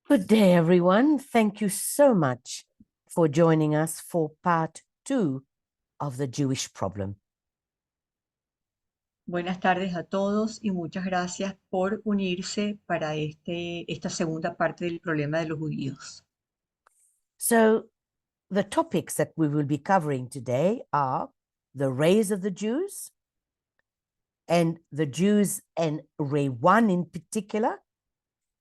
Good day, everyone. Thank you so much for joining us for part 2 of the Jewish problem. Buenas tardes a todos y muchas gracias por unirse para esta segunda parte del problema de los judíos. So, the topics that we will be covering today are the rays of the Jews, and the Jews and ray 1 in particular,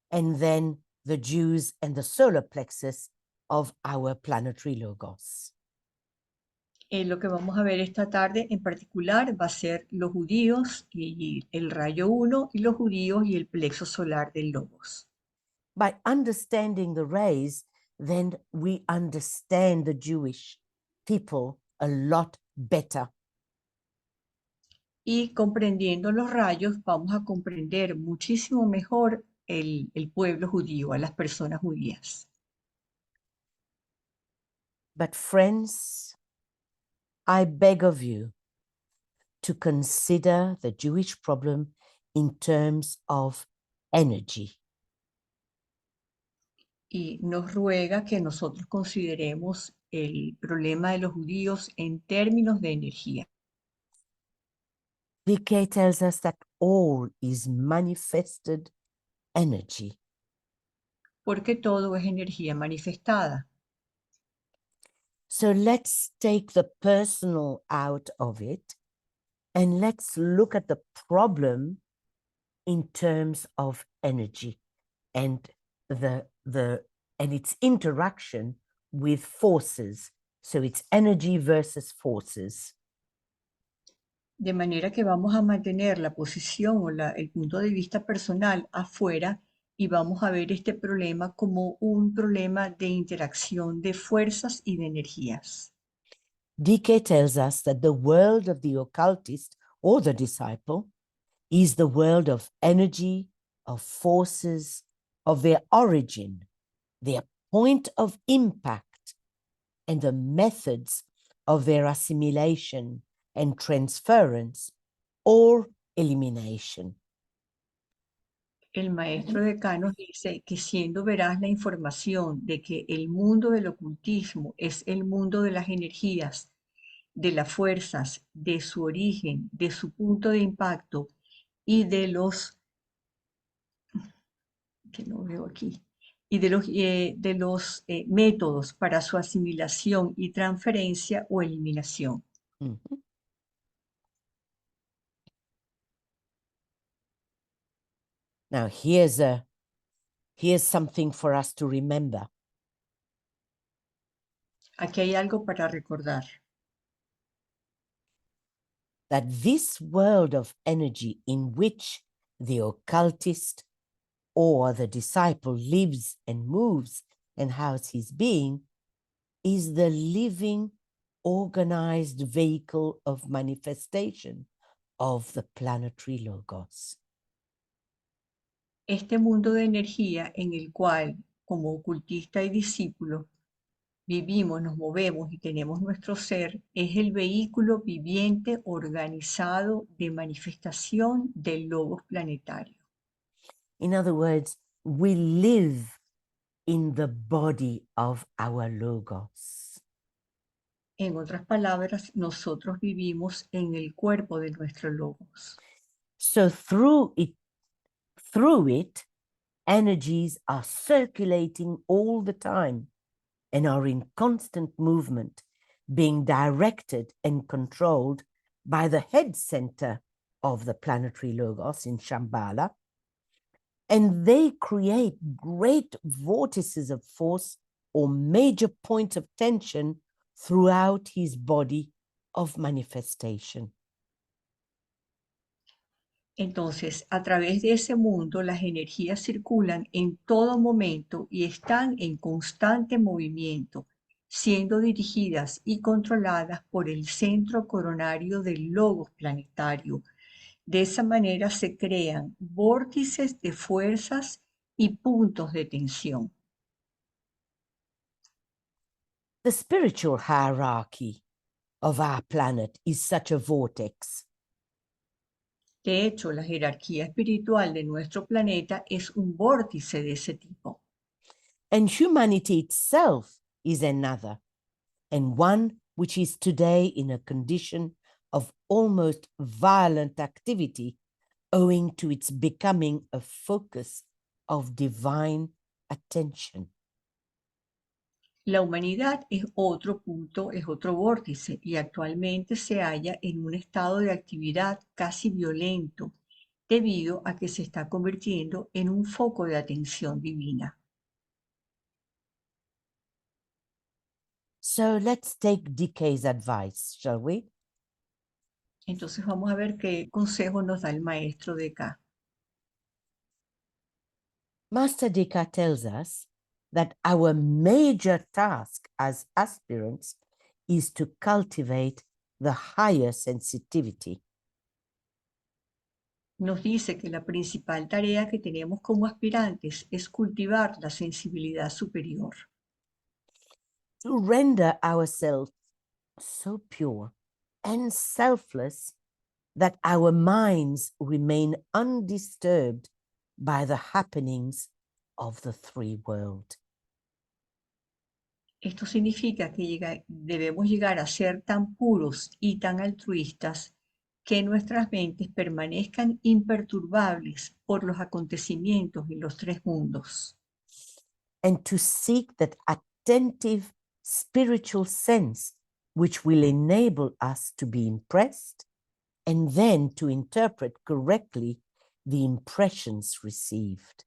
and then the Jews and the solar plexus of our planetary logos. Lo que vamos a ver esta tarde en particular va a ser los judíos y el rayo 1 y los judíos y el plexo solar del logos. By understanding the rays, then we understand the Jewish people a lot better. Y comprendiendo los rayos vamos a comprender muchísimo mejor el pueblo judío, a las personas judías. But friends, I beg of you to consider the Jewish problem in terms of energy. Y nos ruega que nosotros consideremos el problema de los judíos en términos de energía. VK tells us that all is manifested energy. Porque todo es energía manifestada. So let's take the personal out of it and let's look at the problem in terms of energy and its interaction with forces. So it's energy versus forces. De manera que vamos a mantener la posición o el punto de vista personal afuera y vamos a ver este problema como un problema de interacción de fuerzas y de energías. DK tells us that the world of the occultist or the disciple is the world of energy, of forces, of their origin, their point of impact, and the methods of their assimilation and transference or elimination. El maestro decano dice que siendo veraz la información de que el mundo del ocultismo es el mundo de las energías, de las fuerzas, de su origen, de su punto de impacto y de los, que no veo aquí, y de los métodos para su asimilación y transferencia o eliminación. Mm-hmm. Now, here's something for us to remember. Aquí hay algo para recordar. That this world of energy in which the occultist or the disciple lives and moves and has his being is the living, organized vehicle of manifestation of the planetary logos. Este mundo de energía en el cual, como ocultista y discípulo, vivimos, nos movemos y tenemos nuestro ser, es el vehículo viviente organizado de manifestación del logos planetario. In other words, we live in the body of our logos. En otras palabras, nosotros vivimos en el cuerpo de nuestro logos. So through it, energies are circulating all the time and are in constant movement, being directed and controlled by the head center of the planetary logos in Shambhala. And they create great vortices of force or major points of tension throughout his body of manifestation. Entonces, a través de ese mundo, las energías circulan en todo momento y están en constante movimiento, siendo dirigidas y controladas por el centro coronario del logos planetario. De esa manera se crean vórtices de fuerzas y puntos de tensión. The spiritual hierarchy of our planet is such a vortex. De hecho, la jerarquía espiritual de nuestro planeta es un vórtice de ese tipo. And humanity itself is another, and one which is today in a condition of almost violent activity owing to its becoming a focus of divine attention. La humanidad es otro punto, es otro vórtice y actualmente se halla en un estado de actividad casi violento debido a que se está convirtiendo en un foco de atención divina. So let's take DK's advice, shall we? Entonces vamos a ver qué consejo nos da el maestro de acá. Master Dika tells us that our major task as aspirants is to cultivate the higher sensitivity. Nos dice que la principal tarea que tenemos como aspirantes es cultivar la sensibilidad superior, To render ourselves so pure and selfless that our minds remain undisturbed by the happenings of the three world. Esto significa que debemos llegar a ser tan puros y tan altruistas que nuestras mentes permanezcan imperturbables por los acontecimientos en los tres mundos, And to seek that attentive spiritual sense which will enable us to be impressed and then to interpret correctly the impressions received.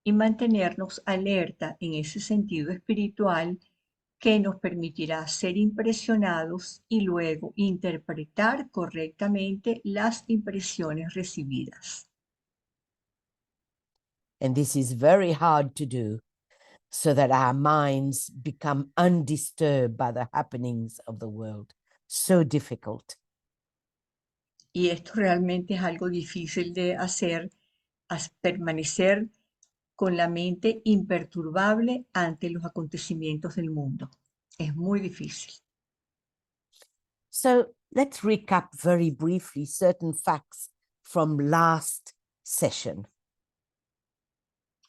y mantenernos alerta en ese sentido espiritual que nos permitirá ser impresionados y luego interpretar correctamente las impresiones recibidas. And this is very hard to do so that our minds become undisturbed by the happenings of the world. So difficult. Y esto realmente es algo difícil de hacer, permanecer con la mente imperturbable ante los acontecimientos del mundo. Es muy difícil. So let's recap very briefly certain facts from last session.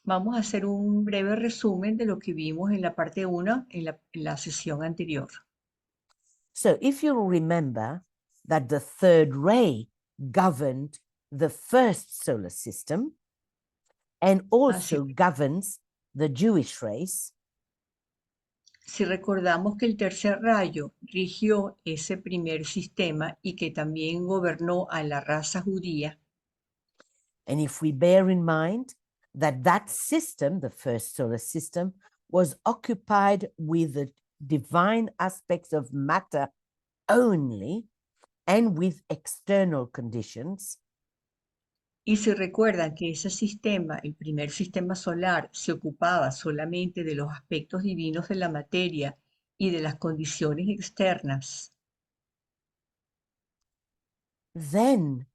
Vamos a hacer un breve resumen de lo que vimos en la parte 1 en la sesión anterior. So if you remember that the third ray governed the first solar system and also governs the Jewish race, Si recordamos que el tercer rayo rigió ese primer sistema y que también gobernó a la raza judía, and if we bear in mind that that system, the first solar system, was occupied with the divine aspects of matter only and with external conditions, y si recuerdan que ese sistema, el primer sistema solar, se ocupaba solamente de los aspectos divinos de la materia y de las condiciones externas, then,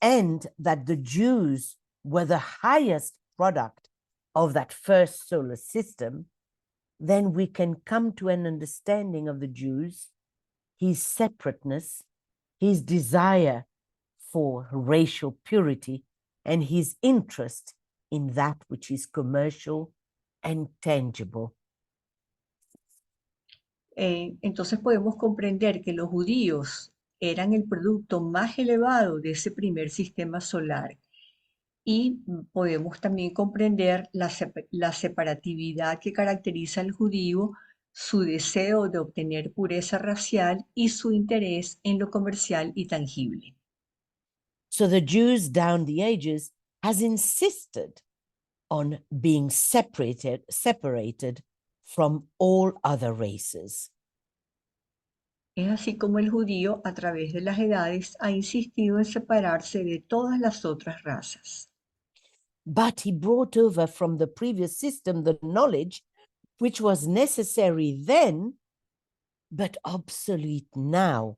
and that the Jews were the highest product of that first solar system, then we can come to an understanding of the Jews, his separateness, his desire for racial purity, and his interest in that which is commercial and tangible. Entonces podemos comprender que los judíos eran el producto más elevado de ese primer sistema solar y podemos también comprender la separatividad que caracteriza al judío, su deseo de obtener pureza racial y su interés en lo comercial y tangible. So the Jews down the ages has insisted on being separated from all other races. Es así como el judío a través de las edades ha insistido en separarse de todas las otras razas. But he brought over from the previous system the knowledge which was necessary then, but obsolete now,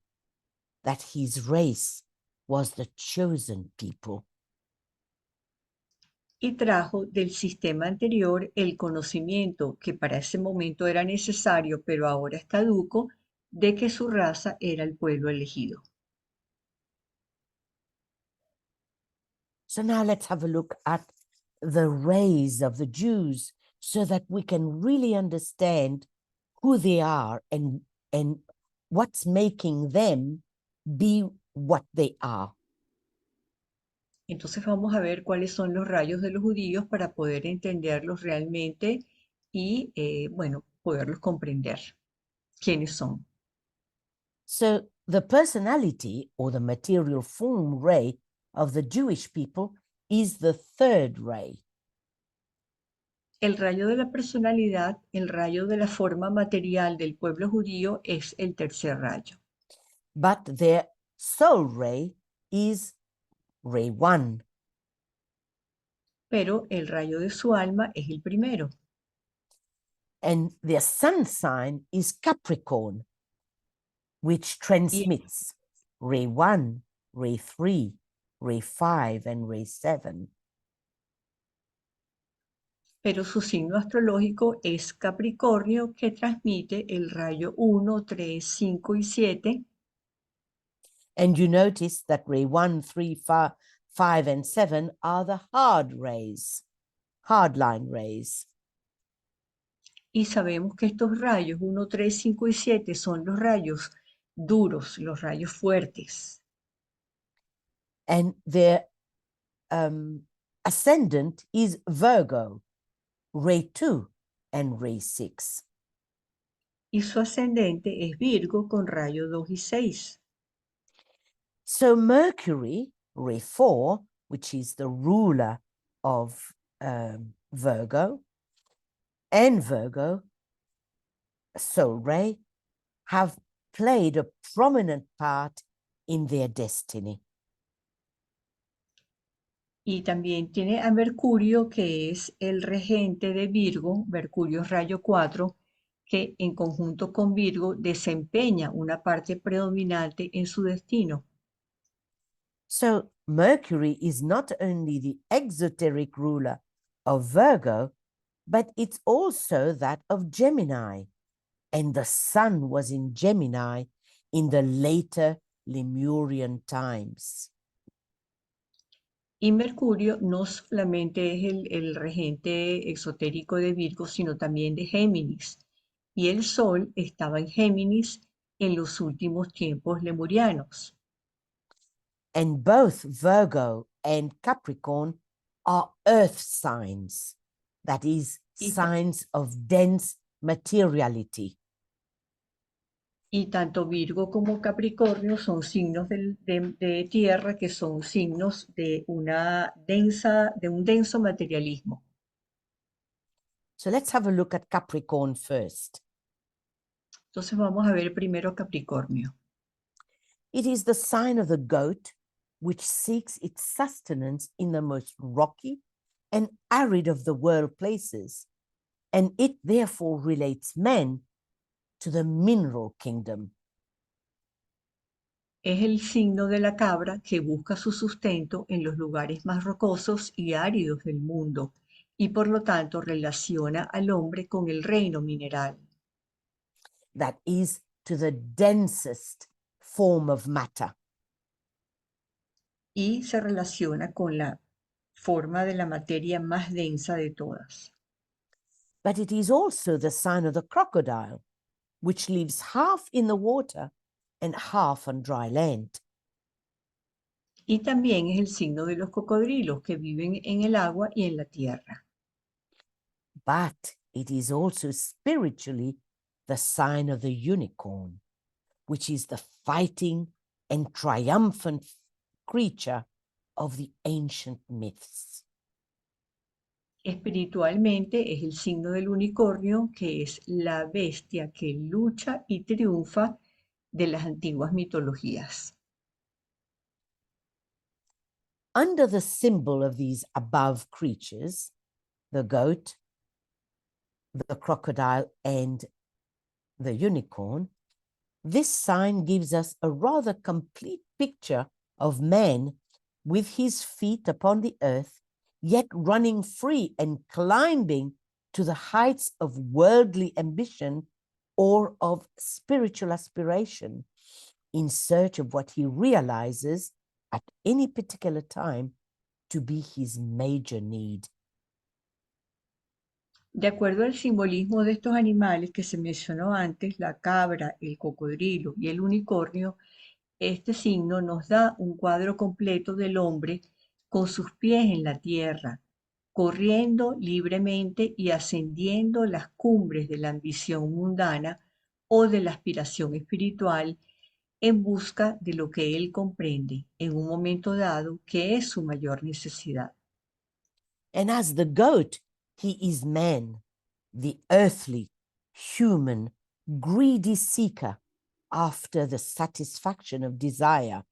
that his race was the chosen people. Y trajo del sistema anterior el conocimiento que para ese momento era necesario, pero ahora es caduco, de que su raza era el pueblo elegido. So now let's have a look at the rays of the Jews so that we can really understand who they are and what's making them be what they are. Entonces vamos a ver cuáles son los rayos de los judíos para poder entenderlos realmente y, bueno, poderlos comprender. ¿Quiénes son? So the personality or the material form ray of the Jewish people is the third ray. El rayo de la personalidad, el rayo de la forma material del pueblo judío es el tercer rayo. But their soul ray is ray 1. Pero el rayo de su alma es el primero. And their sun sign is Capricorn, which transmits ray 1, ray 3, ray 5, and ray 7. Pero su signo astrológico es Capricornio, que transmite el rayo 1, 3, 5 y 7. And you notice that ray 1, 3, 5, and 7 are the hard rays, hardline rays. Y sabemos que estos rayos 1, 3, 5 y 7 son los rayos duros, los rayos fuertes. And their ascendant is Virgo, ray 2 and ray 6. Y su ascendente es Virgo con rayo 2 y 6. So Mercury, ray 4, which is the ruler of Virgo, and Virgo, soul ray, have played a prominent part in their destiny. Y también tiene a Mercurio, que es el regente de Virgo, Mercurio rayo 4, que en conjunto con Virgo desempeña una parte predominante en su destino. So Mercury is not only the exoteric ruler of Virgo, but it's also that of Gemini. And the sun was in Gemini in the later Lemurian times. Y Mercurio no solamente es el regente exotérico de Virgo, sino también de Géminis. Y el Sol estaba en Géminis en los últimos tiempos lemurianos. And both Virgo and Capricorn are earth signs, that is, Y, signs of dense materiality. y tanto Virgo como Capricornio son signos de tierra, que son signos de un denso materialismo. So let's have a look at Capricorn first. Entonces vamos a ver primero Capricornio. It is the sign of the goat, which seeks its sustenance in the most rocky and arid of the world places, and it therefore relates men to the mineral kingdom. Es el signo de la cabra, que busca su sustento en los lugares más rocosos y áridos del mundo, y por lo tanto relaciona al hombre con el reino mineral. That is, to the densest form of matter. Y se relaciona con la forma de la materia más densa de todas. But it is also the sign of the crocodile, which lives half in the water and half on dry land. Y también es el signo de los cocodrilos, que viven en el agua y en la tierra. But it is also spiritually the sign of the unicorn, which is the fighting and triumphant creature of the ancient myths. Espiritualmente es el signo del unicornio, que es la bestia que lucha y triunfa de las antiguas mitologías. Under the symbol of these above creatures, the goat, the crocodile, and the unicorn, this sign gives us a rather complete picture of man with his feet upon the earth, yet running free and climbing to the heights of worldly ambition or of spiritual aspiration in search of what he realizes at any particular time to be his major need. De acuerdo al simbolismo de estos animales que se mencionó antes, la cabra, el cocodrilo y el unicornio, este signo nos da un cuadro completo del hombre con sus pies en la tierra, corriendo libremente y ascendiendo las cumbres de la ambición mundana o de la aspiración espiritual en busca de lo que él comprende en un momento dado que es su mayor necesidad. And as the goat, he is man, the earthly, human, greedy seeker after the satisfaction of desire,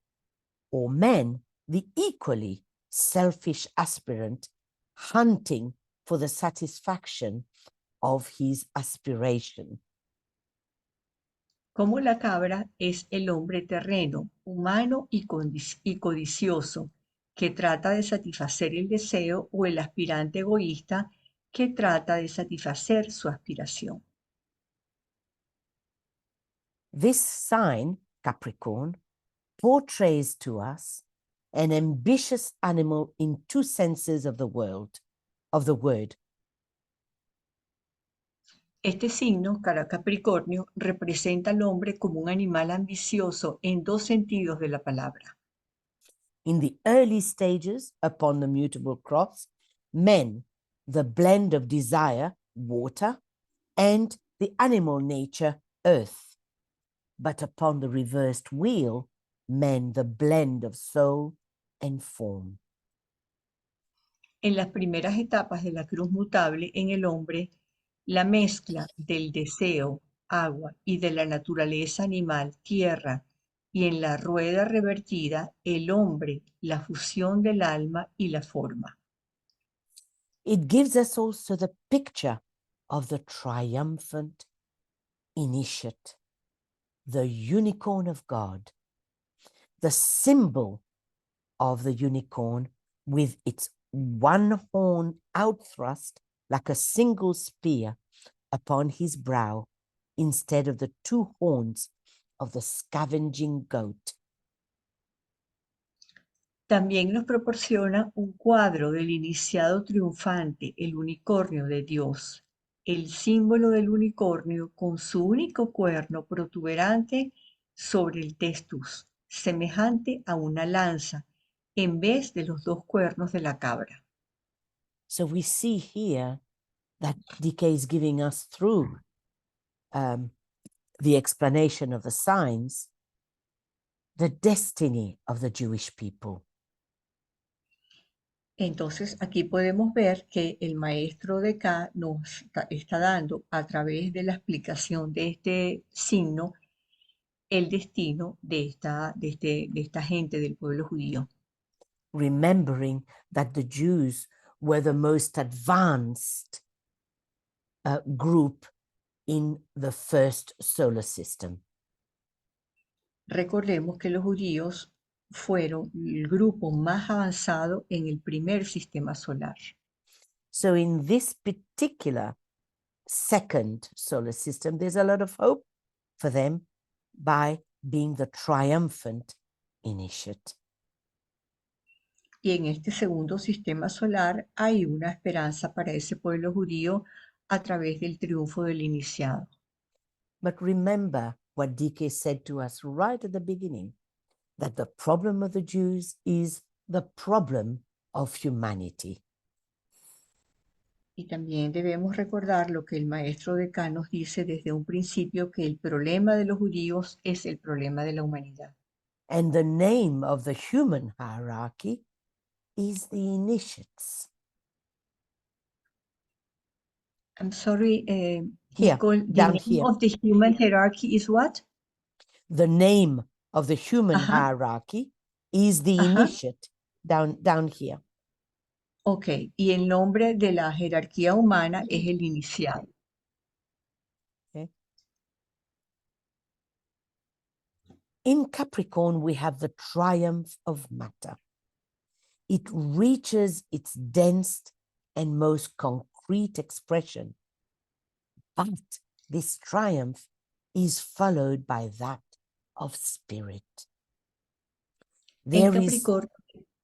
or man, the equally selfish aspirant hunting for the satisfaction of his aspiration. Como la cabra es el hombre terreno, humano y codicioso, que trata de satisfacer el deseo, o el aspirante egoísta que trata de satisfacer su aspiración. This sign, Capricorn, portrays to us an ambitious animal in two senses of the world, of the word. Este signo, cara Capricornio, representa al hombre como un animal ambicioso en dos sentidos de la palabra. In the early stages, upon the mutable cross, men, the blend of desire, water, and the animal nature, earth. But upon the reversed wheel, men, the blend of soul and form. En las primeras etapas de la cruz mutable en el hombre, la mezcla del deseo, agua, y de la naturaleza animal, tierra, y en la rueda revertida, el hombre, la fusión del alma y la forma. It gives us also the picture of the triumphant initiate, the unicorn of God, the symbol of the unicorn with its one horn outthrust like a single spear upon his brow instead of the two horns of the scavenging goat. También nos proporciona un cuadro del iniciado triunfante, el unicornio de Dios, el símbolo del unicornio con su único cuerno protuberante sobre el testus, semejante a una lanza, en vez de los dos cuernos de la cabra. So we see here that DK is giving us through the explanation of the signs, the destiny of the Jewish people. Entonces aquí podemos ver que el maestro de acá nos está dando a través de la explicación de este signo el destino de esta gente del pueblo judío. Remembering that the Jews were the most advanced group in the first solar system. Recordemos que los judíos fueron el grupo más avanzado en el primer sistema solar. So in this particular second solar system, there's a lot of hope for them by being the triumphant initiate. Y en este segundo sistema solar hay una esperanza para ese pueblo judío a través del triunfo del iniciado. But remember what DK said to us right at the beginning, that the problem of the Jews is the problem of humanity. Y también debemos recordar lo que el maestro de acá nos dice desde un principio, que el problema de los judíos es el problema de la humanidad. And the name of the human hierarchy is the initiates. I'm sorry, Here, Nicole, the down name here. of the human hierarchy is what? The name of the human Ajá, hierarchy is the ajá. initiate down here. Ok, y el nombre de la jerarquía humana es el iniciado. Okay. In Capricorn, we have the triumph of matter. It reaches its dense and most concrete expression. But this triumph is followed by that of spirit. En There is, Capricornio,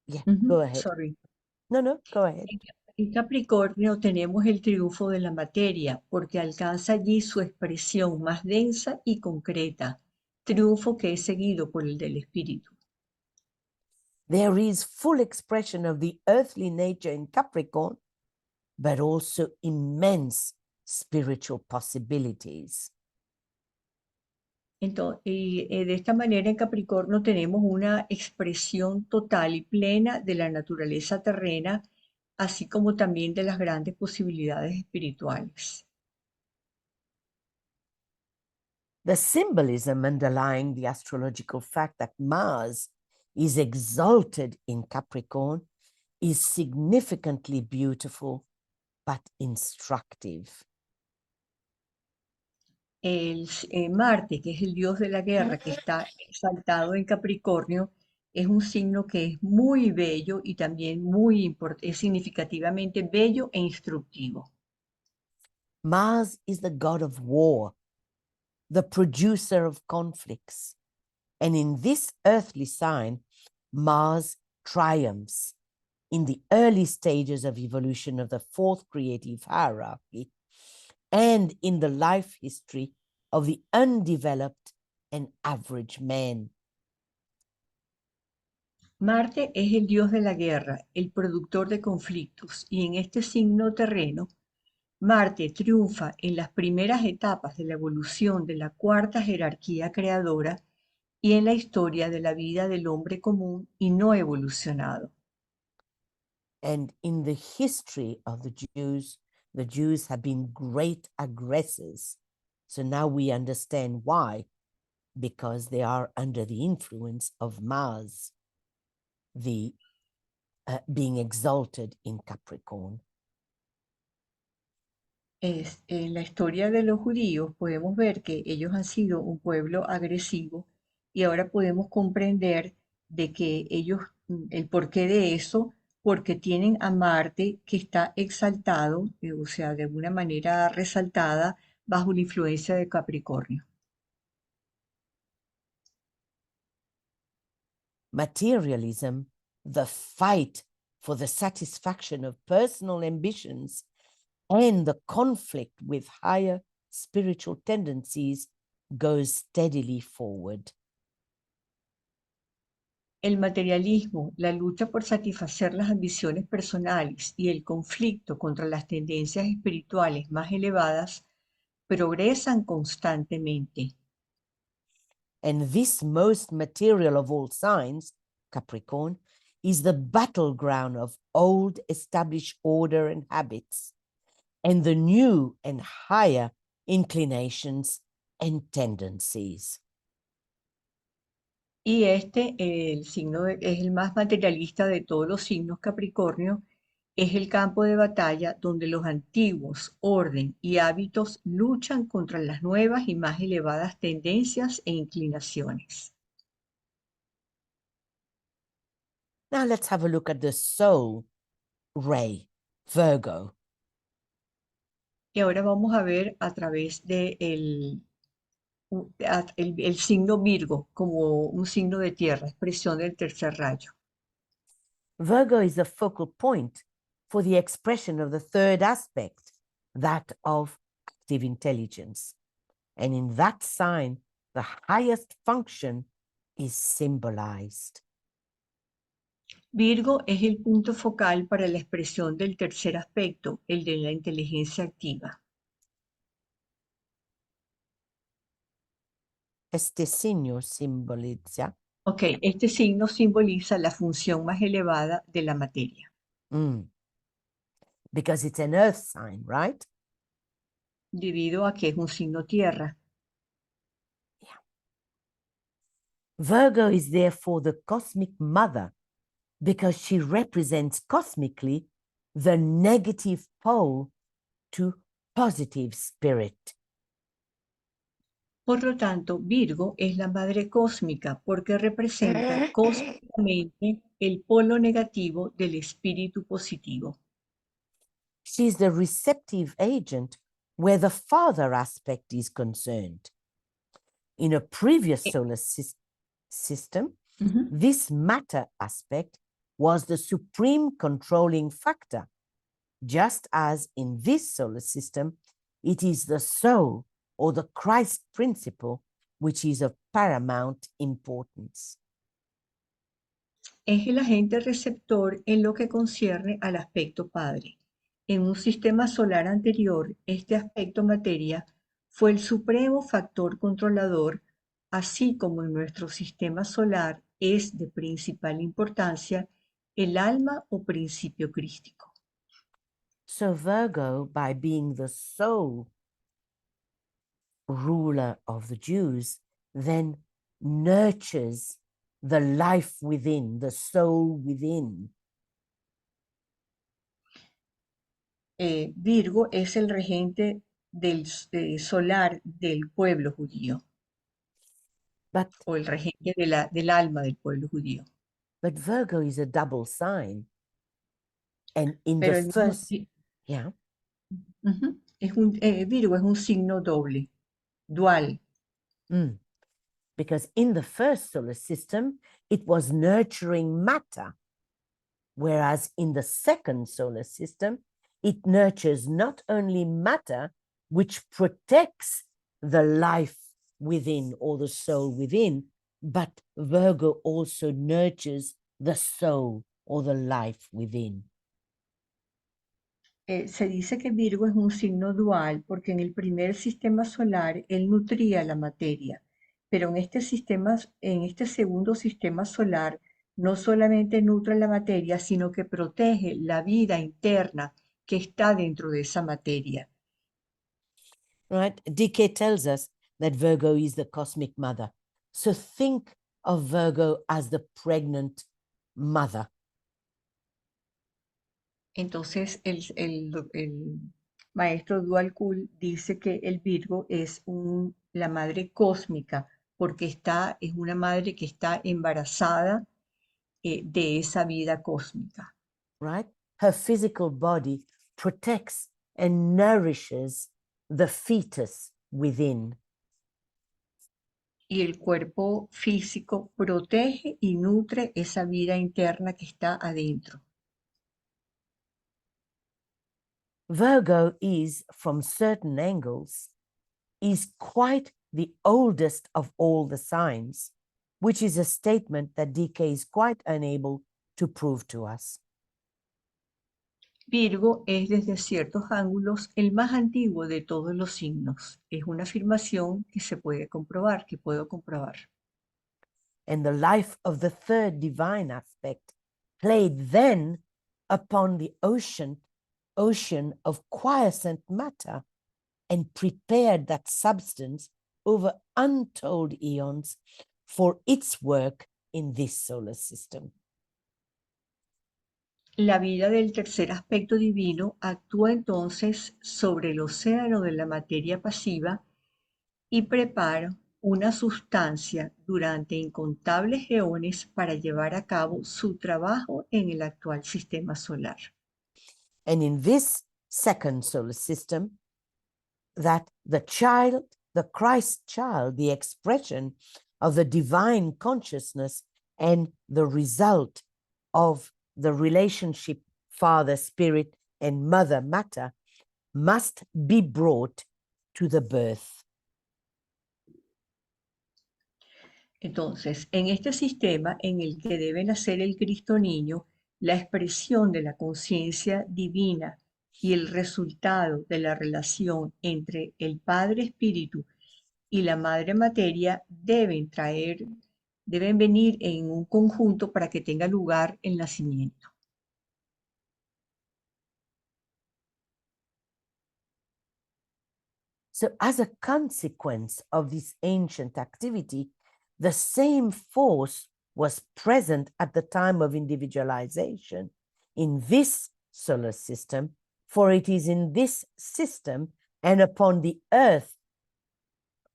yeah, ujú, go ahead. sorry. No, go ahead. En Capricornio tenemos el triunfo de la materia, porque alcanza allí su expresión más densa y concreta, triunfo que es seguido por el del espíritu. There is full expression of the earthly nature in Capricorn, but also immense spiritual possibilities. Entonces, de esta manera en Capricornio tenemos una expresión total y plena de la naturaleza terrena, así como también de las grandes posibilidades espirituales. The symbolism underlying the astrological fact that Mars is exalted in Capricorn is significantly beautiful but instructive. Marte, que es el dios de la guerra, que está exaltado en Capricornio, es un signo que es muy bello y también es significativamente bello e instructivo. Mars is the god of war, the producer of conflicts. And in this earthly sign, Mars triumphs in the early stages of evolution of the fourth creative hierarchy and in the life history of the undeveloped and average man. Marte es el dios de la guerra, el productor de conflictos, y en este signo terreno, Marte triunfa en las primeras etapas de la evolución de la cuarta jerarquía creadora y en la historia de la vida del hombre común y no evolucionado. And in the history of the Jews have been great aggressors. So now we understand why, because they are under the influence of Mars, the being exalted in Capricorn. En la historia de los judíos podemos ver que ellos han sido un pueblo agresivo y ahora podemos comprender de que ellos, el porqué de eso, porque tienen a Marte que está exaltado, o sea, de una manera resaltada bajo la influencia de Capricornio. Materialism, the fight for the satisfaction of personal ambitions, and the conflict with higher spiritual tendencies goes steadily forward. El materialismo, la lucha por satisfacer las ambiciones personales y el conflicto contra las tendencias espirituales más elevadas progresan constantemente. And this most material of all signs, Capricorn, is the battleground of old established order and habits, and the new and higher inclinations and tendencies. Y el signo es el más materialista de todos los signos Capricornio, es el campo de batalla donde los antiguos orden y hábitos luchan contra las nuevas y más elevadas tendencias e inclinaciones. Now let's have a look at the soul ray, Virgo. Y ahora vamos a ver a través de el signo Virgo como un signo de tierra, expresión del tercer rayo. Virgo is the focal point for the expression of the third aspect, that of active intelligence. And in that sign, the highest function is symbolized. Virgo es el punto focal para la expresión del tercer aspecto, el de la inteligencia activa. Este signo simboliza Ok, este signo simboliza la función más elevada de la materia, because it's an earth sign, right? debido a que es un signo tierra. Yeah. Virgo is therefore the cosmic mother because she represents cosmically the negative pole to positive spirit. Por lo tanto, Virgo es la madre cósmica porque representa cósmicamente el polo negativo del espíritu positivo. She is the receptive agent where the father aspect is concerned. In a previous solar system, this matter aspect was the supreme controlling factor, just as in this solar system, it is the soul or the Christ principle which is of paramount importance. Es el agente receptor en lo que concierne al aspecto padre. En un sistema solar anterior, este aspecto materia fue el supremo factor controlador, así como en nuestro sistema solar es de principal importancia el alma o principio crístico. So Virgo, by being the sole ruler of the Jews, then nurtures the life within, the soul within. Virgo es el regente del solar del pueblo judío, But, o el regente del alma del pueblo judío. but Virgo is a double sign. And in the Pero el mismo, first, yeah, Virgo es un signo doble, dual, because in the first solar system, it was nurturing matter, whereas in the second solar system, it nurtures not only matter, which protects the life within or the soul within, but Virgo also nurtures the soul or the life within. se dice que Virgo es un signo dual porque en el primer sistema solar él nutría la materia, pero en este segundo sistema solar no solamente nutre la materia, sino que protege la vida interna que está dentro de esa materia. Right? DK tells us that Virgo is the cosmic mother. So think of Virgo as the pregnant mother. Entonces el maestro Dual Cool dice que el Virgo es la madre cósmica porque es una madre que está embarazada de esa vida cósmica. Right? Her physical body protects and nourishes the fetus within. Y el cuerpo físico protege y nutre esa vida interna que está adentro. Virgo is, from certain angles, is quite the oldest of all the signs, which is a statement that DK is quite unable to prove to us. Virgo es desde ciertos ángulos el más antiguo de todos los signos. Es una afirmación que se puede comprobar, que puedo comprobar. And the life of the third divine aspect played then upon the ocean of quiescent matter and prepared that substance over untold eons for its work in this solar system. La vida del tercer aspecto divino actúa entonces sobre el océano de la materia pasiva y prepara una sustancia durante incontables eones para llevar a cabo su trabajo en el actual sistema solar. And in this second solar system, that the child, the Christ child, the expression of the divine consciousness and the result of the relationship Father, Spirit, and Mother Matter must be brought to the birth. Entonces, en este sistema en el que debe nacer el Cristo niño, la expresión de la conciencia divina y el resultado de la relación entre el Padre Espíritu y la Madre Materia deben venir en un conjunto para que tenga lugar el nacimiento. So, as a consequence of this ancient activity, the same force was present at the time of individualization in this solar system, for it is in this system and upon the Earth,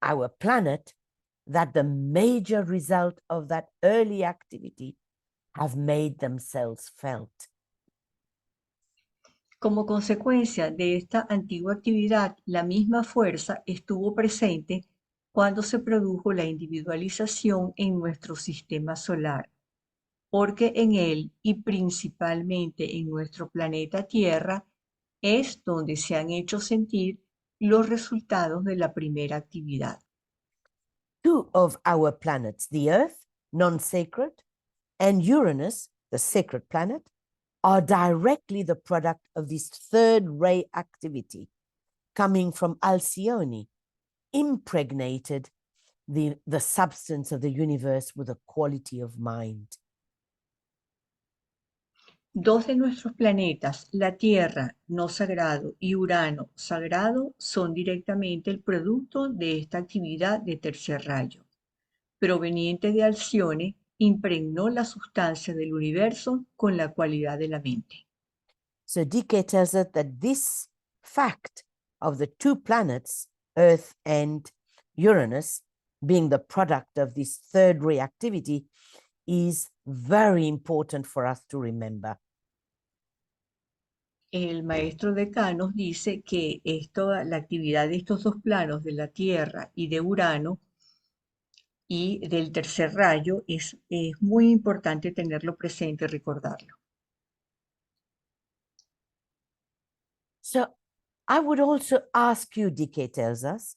our planet, that the major result of that early activity have made themselves felt. Como consecuencia de esta antigua actividad, la misma fuerza estuvo presente cuando se produjo la individualización en nuestro sistema solar, porque en él y principalmente en nuestro planeta Tierra es donde se han hecho sentir los resultados de la primera actividad. Two of our planets, the Earth, non-sacred, and Uranus, the sacred planet, are directly the product of this third ray activity coming from Alcyone, impregnated the substance of the universe with a quality of mind. Dos de nuestros planetas, la Tierra, no sagrado, y Urano, sagrado, son directamente el producto de esta actividad de tercer rayo. Proveniente de Alcione, impregnó la sustancia del universo con la cualidad de la mente. So DK tells us that this fact of the two planets, Earth and Uranus, being the product of this third reactivity, is very important for us to remember. El maestro decano dice que la actividad de estos dos planos, de la Tierra y de Urano, y del tercer rayo, es muy importante tenerlo presente y recordarlo. So I would also ask you, DK tells us,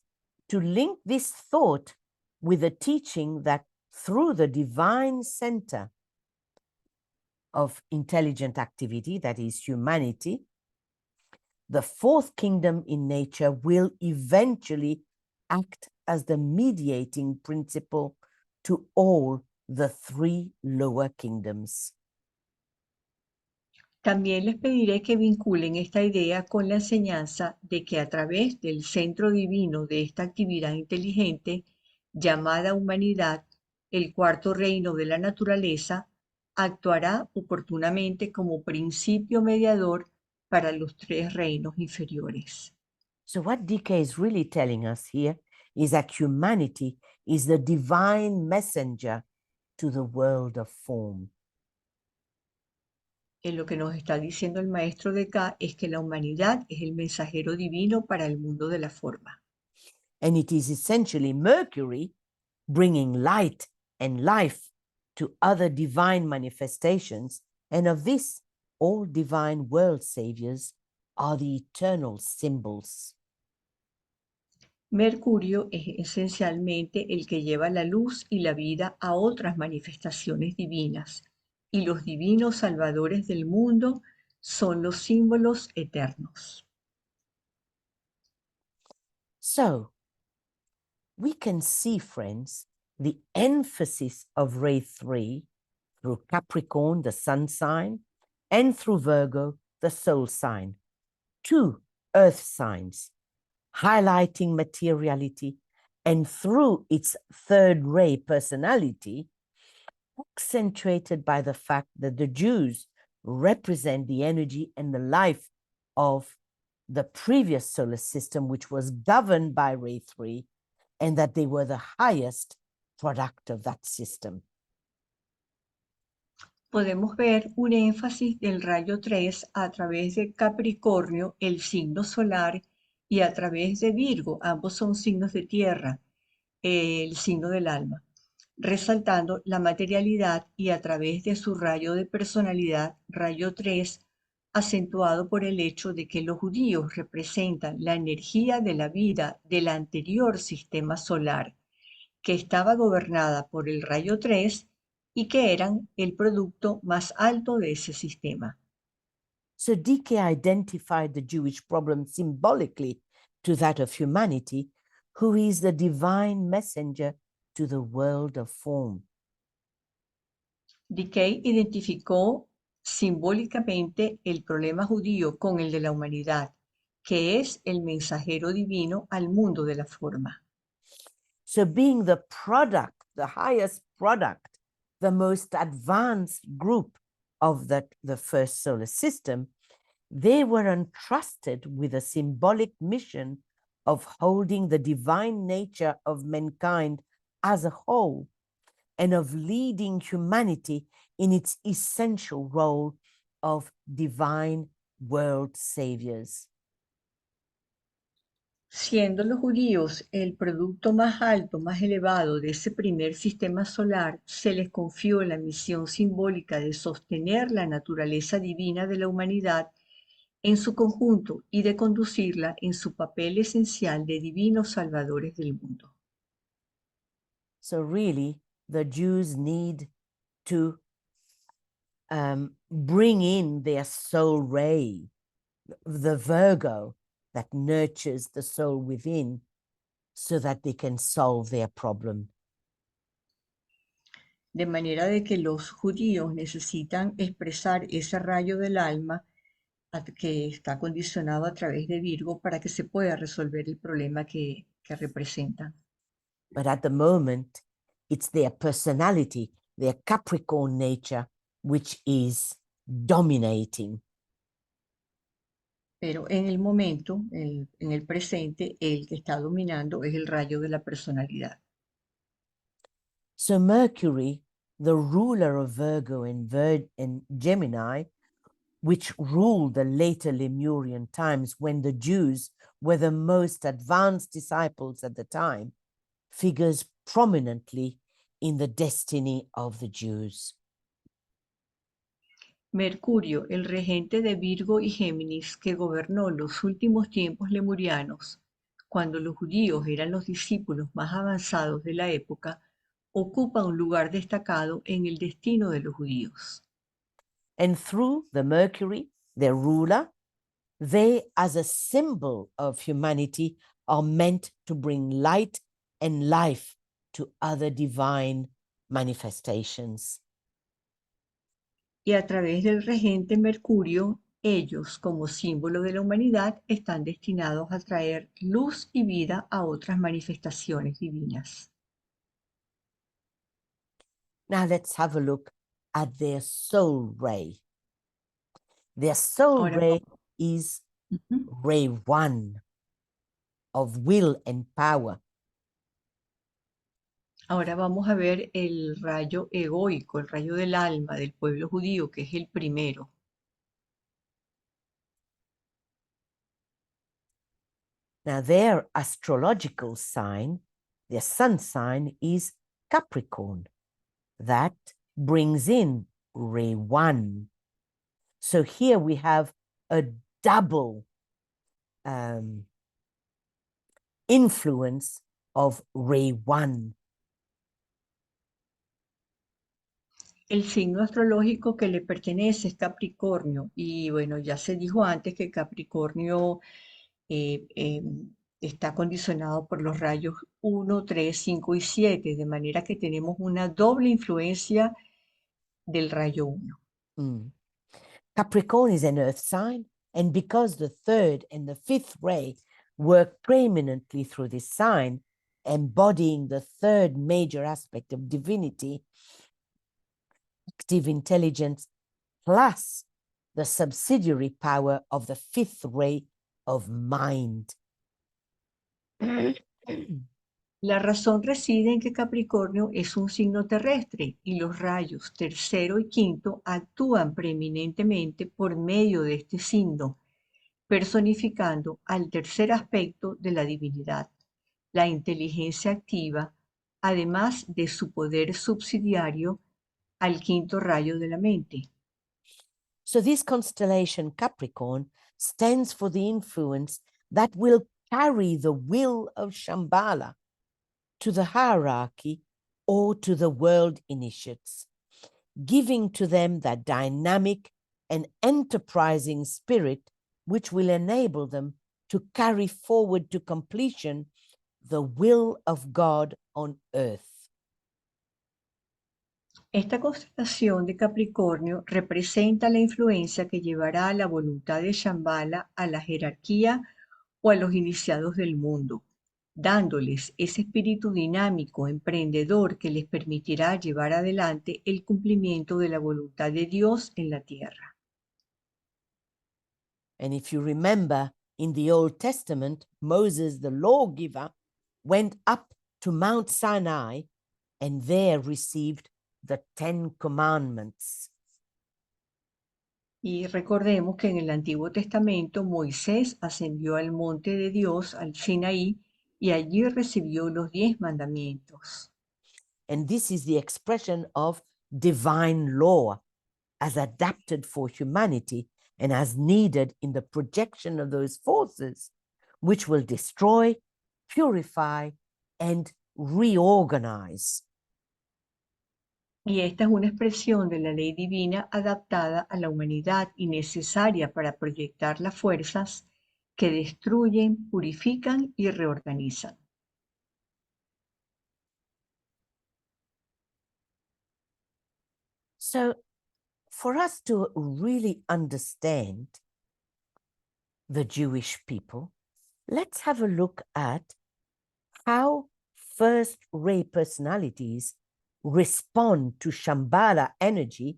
to link this thought with the teaching that through the divine center of intelligent activity, that is humanity, the fourth kingdom in nature will eventually act as the mediating principle to all the three lower kingdoms. También les pediré que vinculen esta idea con la enseñanza de que a través del centro divino de esta actividad inteligente llamada humanidad, el cuarto reino de la naturaleza actuará oportunamente como principio mediador para los tres reinos inferiores. So what DK is really telling us here is that humanity is the divine messenger to the world of form. Lo que nos está diciendo el maestro de acá es que la humanidad es el mensajero divino para el mundo de la forma. And it is essentially Mercury bringing light and life to other divine manifestations. And of this, all divine world saviors are the eternal symbols. Mercurio es esencialmente el que lleva la luz y la vida a otras manifestaciones divinas, y los divinos salvadores del mundo son los símbolos eternos. So, we can see, friends, the emphasis of Ray 3 through Capricorn, the sun sign, and through Virgo, the soul sign, two earth signs, highlighting materiality, and through its third ray personality, accentuated by the fact that the Jews represent the energy and the life of the previous solar system, which was governed by Ray 3, and that they were the highest product of that system. Podemos ver un énfasis del rayo 3 a través de Capricornio, el signo solar, y a través de Virgo, ambos son signos de tierra, el signo del alma, resaltando la materialidad y a través de su rayo de personalidad, rayo 3, acentuado por el hecho de que los judíos representan la energía de la vida del anterior sistema solar, que estaba gobernada por el rayo 3 y que eran el producto más alto de ese sistema. So DK identified the Jewish problem symbolically to that of humanity, who is the divine messenger to the world of form. Decay identificó simbólicamente el problema judío con el de la humanidad, que es el mensajero divino al mundo de la forma. So being the product, the highest product, the most advanced group of the first solar system, they were entrusted with a symbolic mission of holding the divine nature of mankind as a whole and of leading humanity in its essential role of divine world saviors. Siendo los judíos el producto más alto, más elevado de ese primer sistema solar, se les confió la misión simbólica de sostener la naturaleza divina de la humanidad en su conjunto y de conducirla en su papel esencial de divinos salvadores del mundo. So really, the Jews need to bring in their soul ray, the Virgo that nurtures the soul within, so that they can solve their problem. De manera de que los judíos necesitan expresar ese rayo del alma que está condicionado a través de Virgo para que se pueda resolver el problema que representan. But at the moment, it's their personality, their Capricorn nature, which is dominating. Pero en el momento, en el presente, el que está dominando es el rayo de la personalidad. So Mercury, the ruler of Virgo and Gemini, which ruled the later Lemurian times when the Jews were the most advanced disciples at the time, figures prominently in the destiny of the Jews. Mercurio, el regente de Virgo y Géminis, que gobernó los últimos tiempos lemurianos, cuando los judíos eran los discípulos más avanzados de la época, ocupa un lugar destacado en el destino de los judíos. And through the Mercury, their ruler, they, as a symbol of humanity, are meant to bring light and life to other divine manifestations. Y a través del regente Mercurio, ellos, como símbolo de la humanidad, están destinados a traer luz y vida a otras manifestaciones divinas. Now let's have a look at their soul ray. Their soul Ahora, ray is ray one of will and power. ahora vamos a ver el rayo egoico, el rayo del alma del pueblo judío, que es el primero. Now their astrological sign, their sun sign is Capricorn. That brings in ray one. So here we have a double influence of ray one. El signo astrológico que le pertenece es Capricornio. Y bueno, ya se dijo antes que Capricornio está condicionado por los rayos 1, 3, 5 y 7, de manera que tenemos una doble influencia del rayo 1. Capricorn is an earth sign, and because the third and the fifth ray work preeminently through this sign, embodying the third major aspect of divinity, active intelligence, plus the subsidiary power of the fifth ray of mind. La razón reside en que Capricornio es un signo terrestre y los rayos tercero y quinto actúan preeminentemente por medio de este signo, personificando al tercer aspecto de la divinidad, la inteligencia activa, además de su poder subsidiario al quinto rayo de la mente. So this constellation Capricorn stands for the influence that will carry the will of Shambhala to the hierarchy or to the world initiates, giving to them that dynamic and enterprising spirit which will enable them to carry forward to completion the will of God on earth. Esta constelación de Capricornio representa la influencia que llevará a la voluntad de Shambhala a la jerarquía o a los iniciados del mundo, dándoles ese espíritu dinámico, emprendedor que les permitirá llevar adelante el cumplimiento de la voluntad de Dios en la tierra. And if you remember, in the Old Testament, Moses, the lawgiver, went up to Mount Sinai and there received the 10 commandments. Y recordemos que en el Antiguo Testamento Moisés ascendió al monte de Dios, al Sinaí, y allí recibió los 10 mandamientos. And this is the expression of divine law as adapted for humanity and as needed in the projection of those forces which will destroy, purify, and reorganize. Y esta es una expresión de la ley divina adaptada a la humanidad y necesaria para proyectar las fuerzas que destruyen, purifican y reorganizan. So, for us to really understand the Jewish people, let's have a look at how first ray personalities respond to Shambhala energy,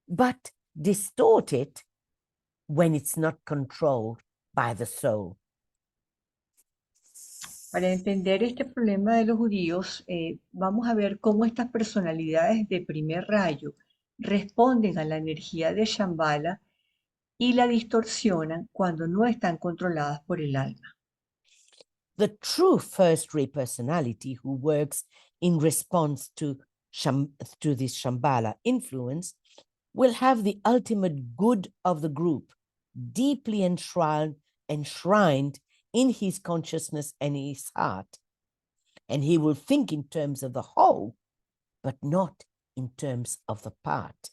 but distort it when it's not controlled by the soul. Para entender este problema de los judíos, vamos a ver cómo estas personalidades de primer rayo responden a la energía de Shambhala y la distorsionan cuando no están controladas por el alma. The true first ray personality who works in response to this Shambhala influence will have the ultimate good of the group deeply enshrined in his consciousness and his heart. And he will think in terms of the whole, but not in terms of the part.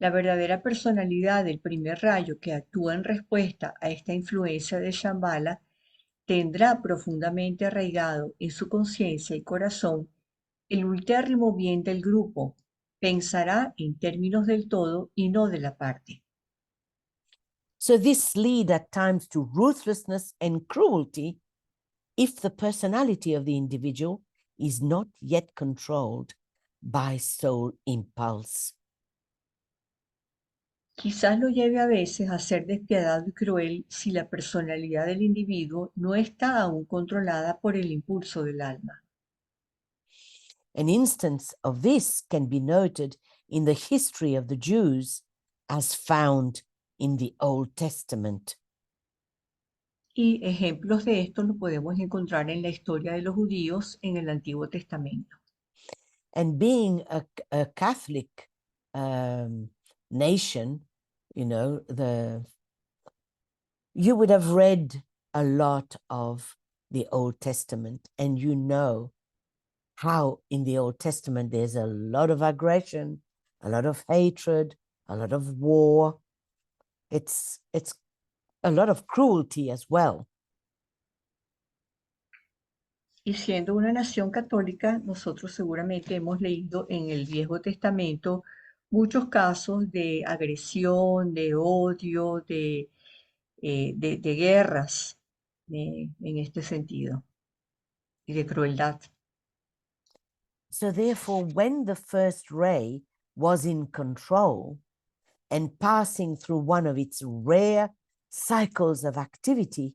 La verdadera personalidad del primer rayo que actúa en respuesta a esta influencia de Shambhala tendrá profundamente arraigado en su conciencia y corazón el ultérrimo bien del grupo, pensará en términos del todo y no de la parte. So this lead at times to ruthlessness and cruelty if the personality of the individual is not yet controlled by soul impulse. Quizás lo lleve a veces a ser despiadado y cruel si la personalidad del individuo no está aún controlada por el impulso del alma. An instance of this can be noted in the history of the Jews as found in the Old Testament. Y ejemplos de esto lo podemos encontrar en la historia de los judíos en el Antiguo Testamento. And being a Catholic nation, you know, you would have read a lot of the Old Testament, and you know how in the Old Testament there's a lot of aggression, a lot of hatred, a lot of war. It's a lot of cruelty as well. Y siendo una nación católica, nosotros seguramente hemos leído en el Viejo Testamento muchos casos de agresión, de odio, de guerras en este sentido y de crueldad. So therefore, when the first ray was in control and passing through one of its rare cycles of activity,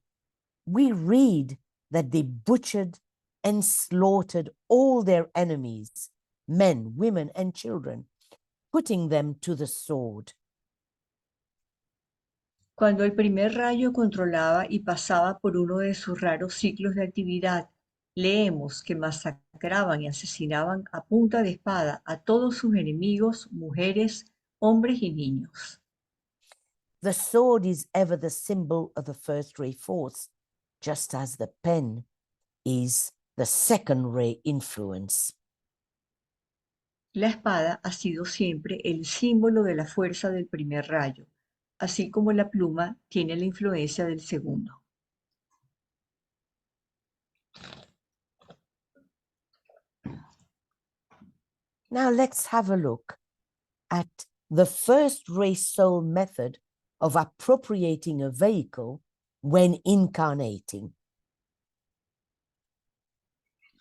we read that they butchered and slaughtered all their enemies, men, women, and children, putting them to the sword. Cuando el primer rayo controlaba y pasaba por uno de sus raros ciclos de actividad, leemos que masacraban y asesinaban a punta de espada a todos sus enemigos, mujeres, hombres y niños. The sword is ever the symbol of the first ray force, just as the pen is the second ray influence. La espada ha sido siempre el símbolo de la fuerza del primer rayo, así como la pluma tiene la influencia del segundo. Now let's have a look at the first ray soul method of appropriating a vehicle when incarnating.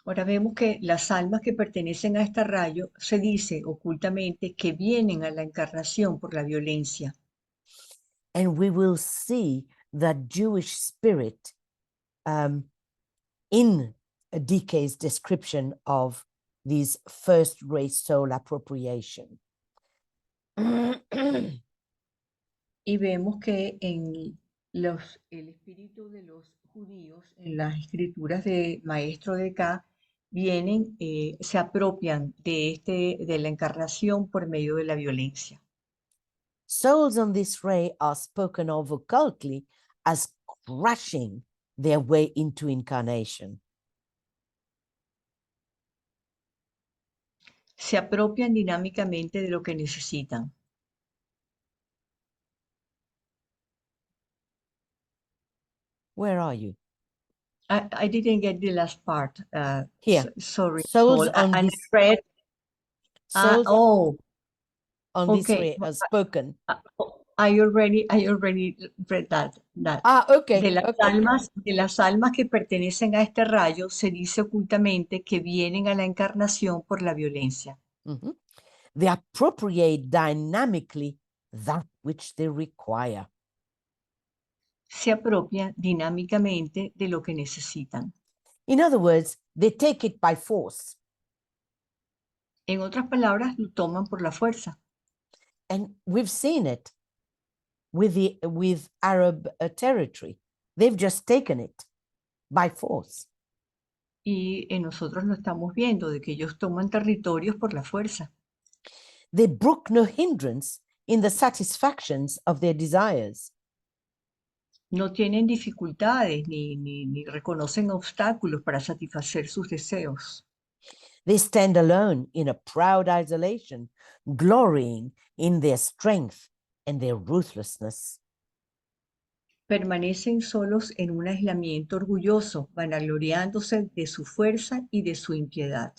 Ahora vemos que las almas que pertenecen a este rayo se dice ocultamente que vienen a la encarnación por la violencia. And we will see that Jewish spirit in DK's description of these first ray soul appropriation. Y vemos que en el espíritu de los judíos, en las escrituras de Maestro de K, vienen, se apropian de la encarnación por medio de la violencia. Souls on this ray are spoken of occultly as crushing their way into incarnation. Se apropian dinámicamente de lo que necesitan. Where are you? I didn't get the last part. Here. Sorry, Souls Nicole. on I this read. souls Oh, on this okay. ray are spoken. I already read that. Okay, okay. De las almas que pertenecen a este rayo, se dice ocultamente que vienen a la encarnación por la violencia. Mhm. They appropriate dynamically that which they require. Se apropian dinámicamente de lo que necesitan. In other words, they take it by force. En otras palabras, lo toman por la fuerza. And we've seen it with Arab territory. They've just taken it by force. Y nosotros lo estamos viendo, de que ellos toman territorios por la fuerza. They brook no hindrance in the satisfactions of their desires. No tienen dificultades ni reconocen obstáculos para satisfacer sus deseos. They stand alone in a proud isolation, glorying in their strength and their ruthlessness. Permanecen solos en un aislamiento orgulloso, vanagloriándose de su fuerza y de su impiedad.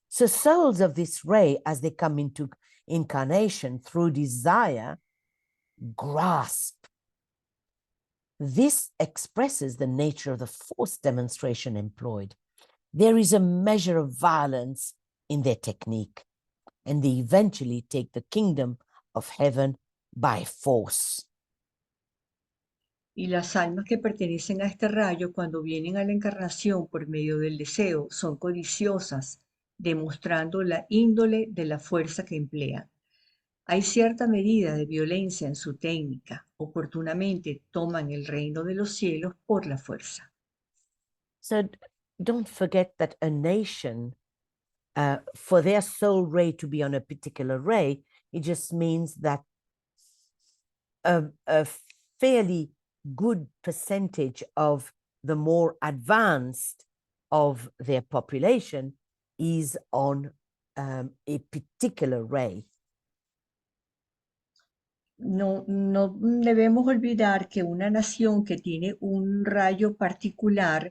So souls of this ray, as they come into incarnation through desire, grasp. This expresses the nature of the force demonstration employed. There is a measure of violence in their technique, and they eventually take the kingdom of heaven by force. Y las almas que pertenecen a este rayo, cuando vienen a la encarnación por medio del deseo, son codiciosas, demostrando la índole de la fuerza que emplean. Hay cierta medida de violencia en su técnica. Oportunamente toman el reino de los cielos por la fuerza. So don't forget that a nation, for their soul ray to be on a particular ray, it just means that a fairly good percentage of the more advanced of their population is on a particular ray. No debemos olvidar que una nación que tiene un rayo particular,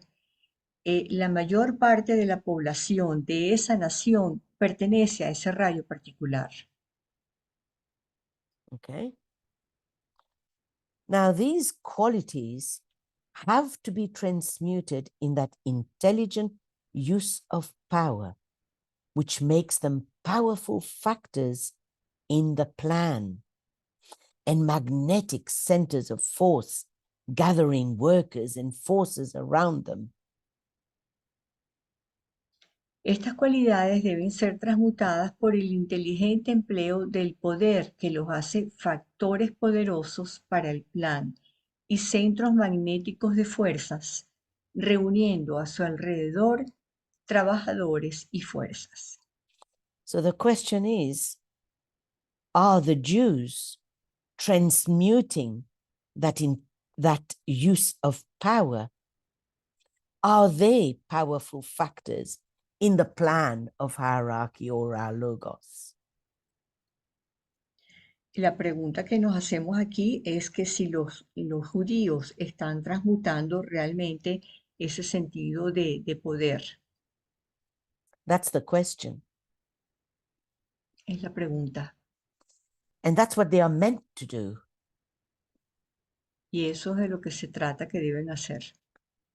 la mayor parte de la población de esa nación pertenece a ese rayo particular. Okay. Now, these qualities have to be transmuted in that intelligent use of power, which makes them powerful factors in the plan and magnetic centers of force, gathering workers and forces around them. Estas cualidades deben ser transmutadas por el inteligente empleo del poder que los hace factores poderosos para el plan y centros magnéticos de fuerzas, reuniendo a su alrededor trabajadores y fuerzas. So the question is, are the Jews transmuting that use of power? Are they powerful factors in the plan of hierarchy or our logos? La pregunta que nos hacemos aquí es que si los judíos están transmutando realmente ese sentido de poder. That's the question. Es la pregunta. And that's what they are meant to do. Y eso es de lo que se trata que deben hacer.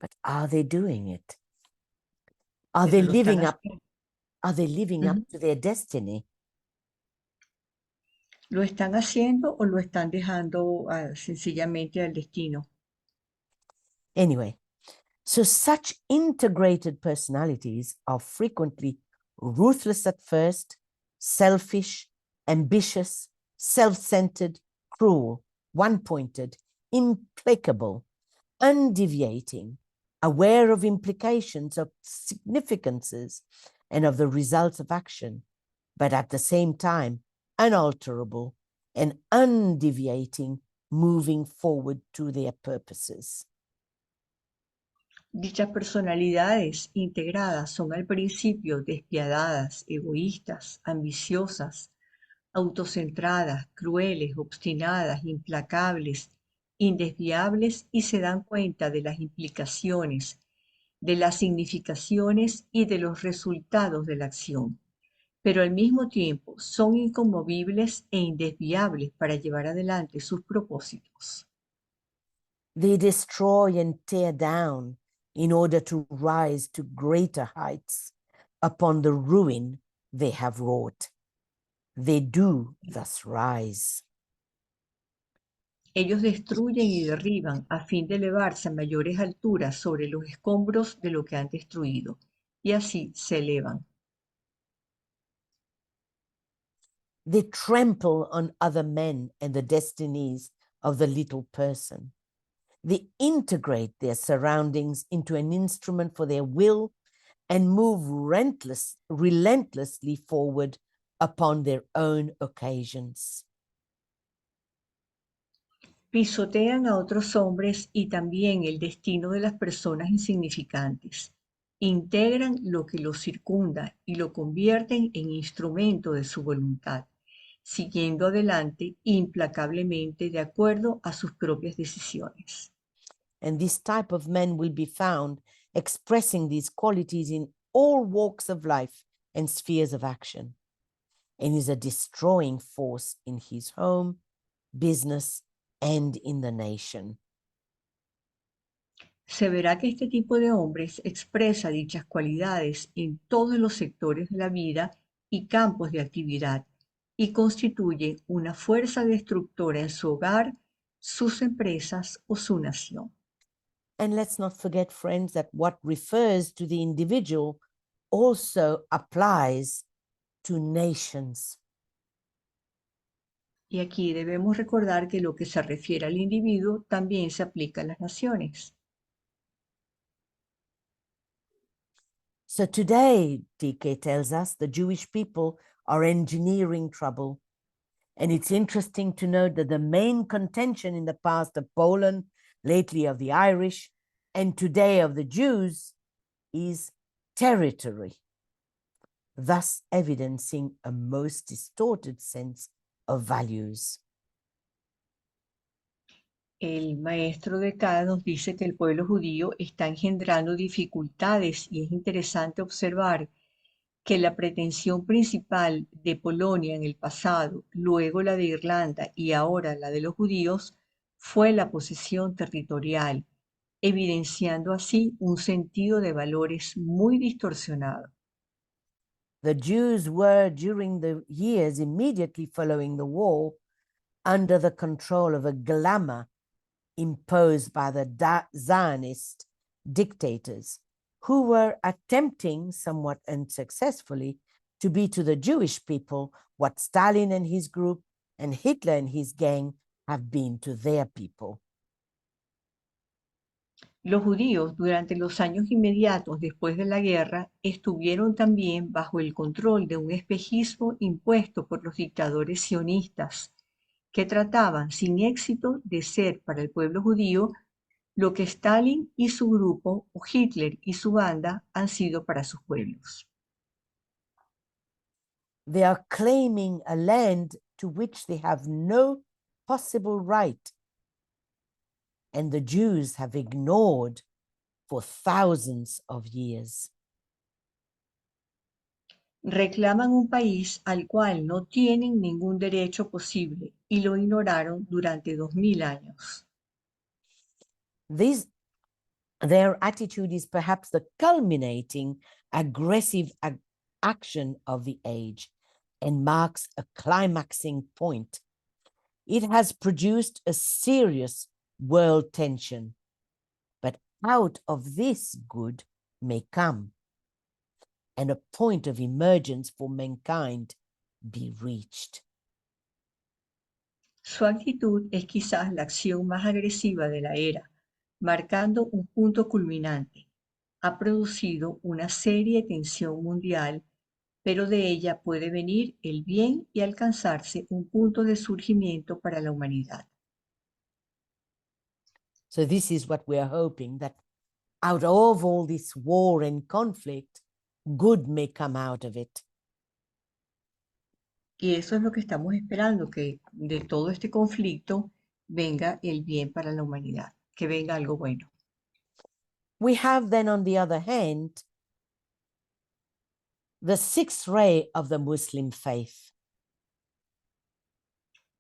But are they doing it? Are Pero they lo están living up? haciendo. Are they living up to their destiny? ¿Lo están haciendo o lo están dejando sencillamente al destino? Anyway, so such integrated personalities are frequently ruthless at first, selfish, ambitious, self-centered, cruel, one-pointed, implacable, undeviating, aware of implications, of significances, and of the results of action, but at the same time, unalterable, and undeviating, moving forward to their purposes. Dichas personalidades integradas son al principio despiadadas, egoístas, ambiciosas, autocentradas, crueles, obstinadas, implacables, indesviables y se dan cuenta de las implicaciones, de las significaciones y de los resultados de la acción, pero al mismo tiempo son inconmovibles e indesviables para llevar adelante sus propósitos. They destroy and tear down in order to rise to greater heights upon the ruin they have wrought. They do thus rise. Ellos destruyen y derriban a fin de elevarse a mayores alturas sobre los escombros de lo que han destruido, y así se elevan. They trample on other men and the destinies of the little person. They integrate their surroundings into an instrument for their will and move relentlessly forward upon their own occasions. Pisotean a otros hombres y también el destino de las personas insignificantes. Integran lo que los circunda y lo convierten en instrumento de su voluntad, siguiendo adelante implacablemente de acuerdo a sus propias decisiones. And this type of men will be found expressing these qualities in all walks of life and spheres of action, and is a destroying force in his home, business, and in the nation. Se verá que este tipo de hombres expresa dichas cualidades en todos los sectores de la vida y campos de actividad y constituye una fuerza destructora en su hogar, sus empresas o su nación. And let's not forget, friends, that what refers to the individual also applies to nations. Y aquí debemos recordar que lo que se refiere al individuo también se aplica a las naciones. So today, TK tells us, the Jewish people are engineering trouble. And it's interesting to note that the main contention in the past of Poland, lately of the Irish, and today of the Jews is territory, thus evidencing a most distorted sense of values. El maestro de Cada nos dice que el pueblo judío está engendrando dificultades y es interesante observar que la pretensión principal de Polonia en el pasado, luego la de Irlanda y ahora la de los judíos, fue la posesión territorial, evidenciando así un sentido de valores muy distorsionado. The Jews were, during the years immediately following the war, under the control of a glamour imposed by the Zionist dictators, who were attempting, somewhat unsuccessfully, to be to the Jewish people what Stalin and his group and Hitler and his gang have been to their people. Los judíos durante los años inmediatos después de la guerra estuvieron también bajo el control de un espejismo impuesto por los dictadores sionistas, que trataban sin éxito de ser para el pueblo judío lo que Stalin y su grupo o Hitler y su banda han sido para sus pueblos. They are claiming a land to which they have no possible right, and the Jews have ignored for thousands of years. Reclaman un país al cual no tienen ningún derecho posible y lo ignoraron durante 2000 años. Their attitude is perhaps the culminating aggressive action of the age and marks a climaxing point. It has produced a serious world tension, but out of this good may come, and a point of emergence for mankind be reached. Su actitud es quizás la acción más agresiva de la era, marcando un punto culminante. Ha producido una seria tensión mundial pero de ella puede venir el bien y alcanzarse un punto de surgimiento para la humanidad. So this is what we are hoping, that out of all this war and conflict, good may come out of it. Y eso es lo que estamos esperando, que de todo este conflicto venga el bien para la humanidad, que venga algo bueno. We have then, on the other hand, the sixth ray of the Muslim faith.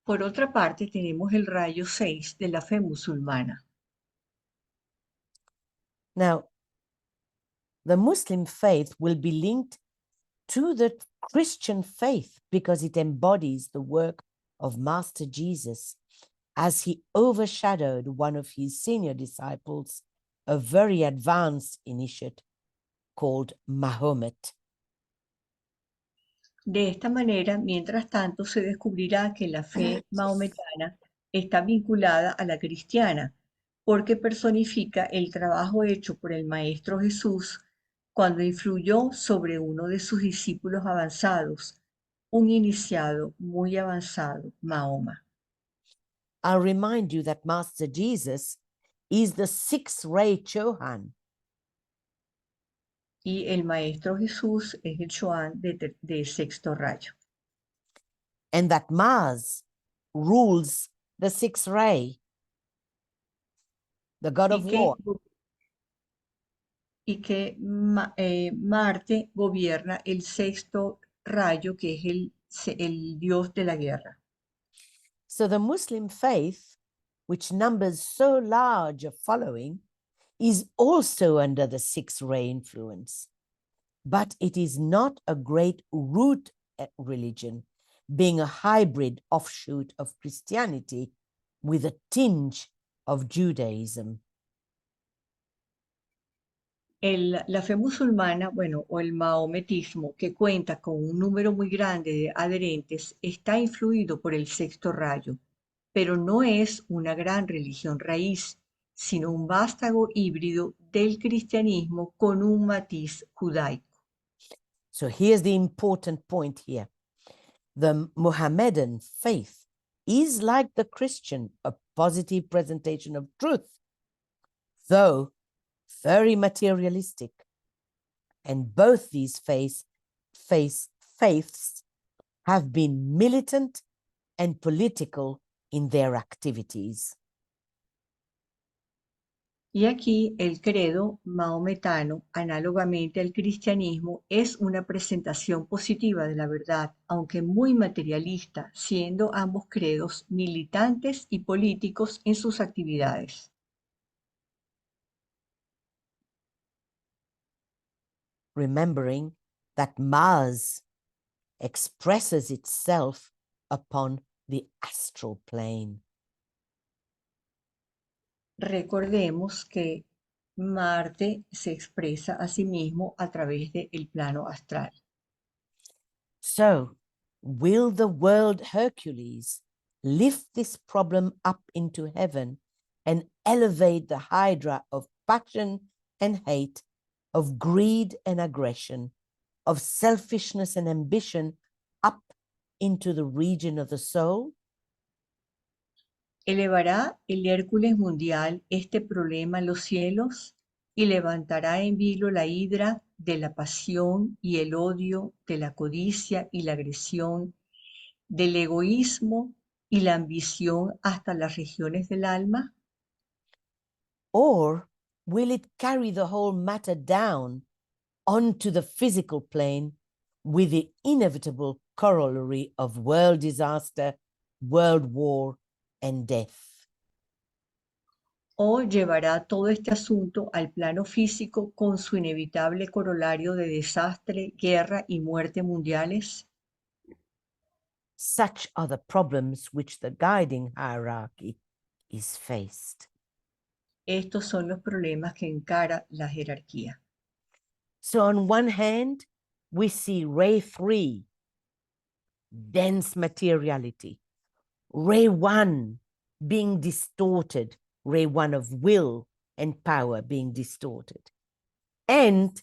Por otra parte, tenemos el rayo 6 de la fe musulmana. Now, the Muslim faith will be linked to the Christian faith because it embodies the work of Master Jesus as he overshadowed one of his senior disciples, a very advanced initiate called Mahomet. De esta manera, mientras tanto, se descubrirá que la fe maometana está vinculada a la cristiana, porque personifica el trabajo hecho por el Maestro Jesús cuando influyó sobre uno de sus discípulos avanzados, un iniciado muy avanzado, Mahoma. I'll remind you that Master Jesus is the sixth ray Chohan, Y el Maestro Jesús es el Shoan de sexto rayo. and that Mars rules the sixth ray, the god Y of que, war. Marte gobierna el sexto rayo, que es el dios de la guerra. So the Muslim faith, which numbers so large a following, is also under the sixth ray influence. But it is not a great root religion, being a hybrid offshoot of Christianity with a tinge of Judaism. La fe musulmana, bueno, o el maometismo, que cuenta con un número muy grande de adherentes, está influido por el sexto rayo, pero no es una gran religión raíz, sino un vástago híbrido del cristianismo con un matiz judaico. So here's the important point here. The Mohammedan faith is like the Christian, a positive presentation of truth, though very materialistic. And both these faiths have been militant and political in their activities. Y aquí el credo maometano, análogamente al cristianismo, es una presentación positiva de la verdad, aunque muy materialista, siendo ambos credos militantes y políticos en sus actividades. Remembering that Mars expresses itself upon the astral plane. Recordemos que Marte se expresa a sí mismo a través del plano astral. So, will the world Hercules lift this problem up into heaven and elevate the hydra of passion and hate, of greed and aggression, of selfishness and ambition up into the region of the soul? ¿Elevará el Hércules mundial este problema a los cielos y levantará en vilo la hidra de la pasión y el odio, de la codicia y la agresión, del egoísmo y la ambición hasta las regiones del alma? Or will it carry the whole matter down onto the physical plane with the inevitable corollary of world disaster, world war, and death? ¿O llevará todo este asunto al plano físico con su inevitable corolario de desastre, guerra y muerte mundiales? Such are the problems which the guiding hierarchy is faced. Estos son los problemas que encara la jerarquía. So on one hand, we see ray 3, dense materiality. Ray 1 being distorted, ray 1 of will and power being distorted. And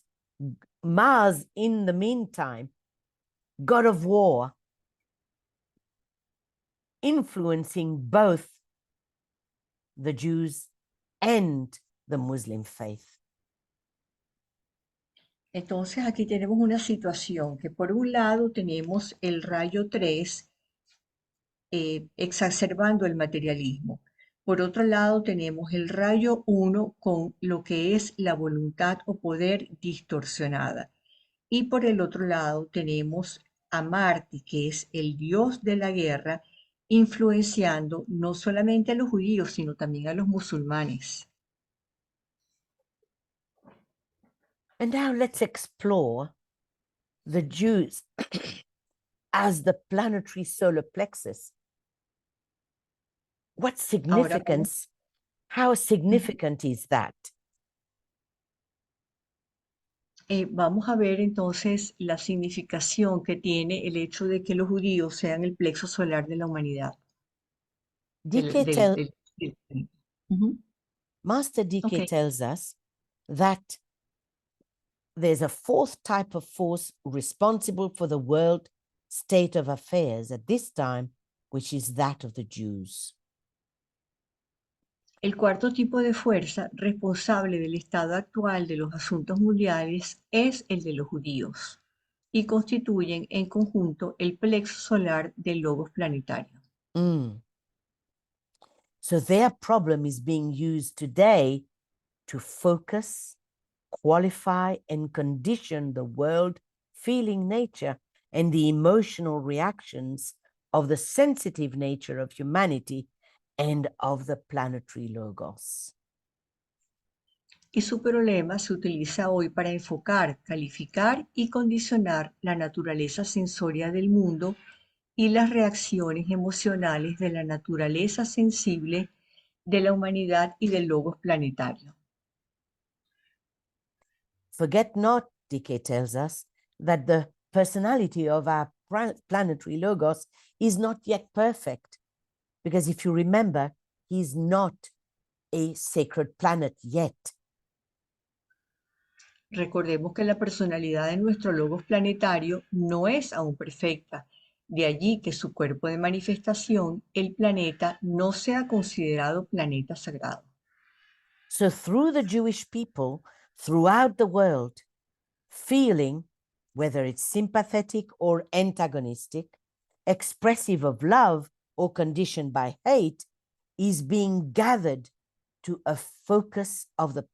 Mars, in the meantime, god of war, influencing both the Jews and the Muslim faith. Entonces aquí tenemos una situación que por un lado tenemos el rayo 3 exacerbando el materialismo. Por otro lado tenemos el rayo 1 con lo que es la voluntad o poder distorsionada. Y por el otro lado tenemos a Marte, que es el dios de la guerra, influenciando no solamente a los judíos, sino también a los musulmanes. And now let's explore the Jews as the planetary solar plexus. What Ahora vamos, significance, how significant is that? vamos a ver entonces la significación que tiene el hecho de que los judíos sean el plexo solar de la humanidad. DK tell, Ujú. Master Ok, DK tells us that there's a fourth type of force responsible for the world state of affairs at this time, which is that of the Jews. el cuarto tipo de fuerza responsable del estado actual de los asuntos mundiales es el de los judíos y constituyen en conjunto el plexo solar del logos planetario. Mm. So their problem is being used today to focus, qualify, and condition the world feeling nature and the emotional reactions of the sensitive nature of humanity and of the planetary logos. Y su problema se utiliza hoy para enfocar, calificar y condicionar la naturaleza sensoria del mundo y las reacciones emocionales de la naturaleza sensible de la humanidad y del logos planetario. Forget not, DK tells us, that the personality of our planetary logos is not yet perfect. Because if you remember, he's not a sacred planet yet. Recordemos que la personalidad de nuestro logos planetario no es aún perfecta. De allí que su cuerpo de manifestación, el planeta, no sea considerado planeta sagrado. So through the Jewish people, throughout the world, feeling, whether it's sympathetic or antagonistic, expressive of love or conditioned by hate, is being gathered to a focus of the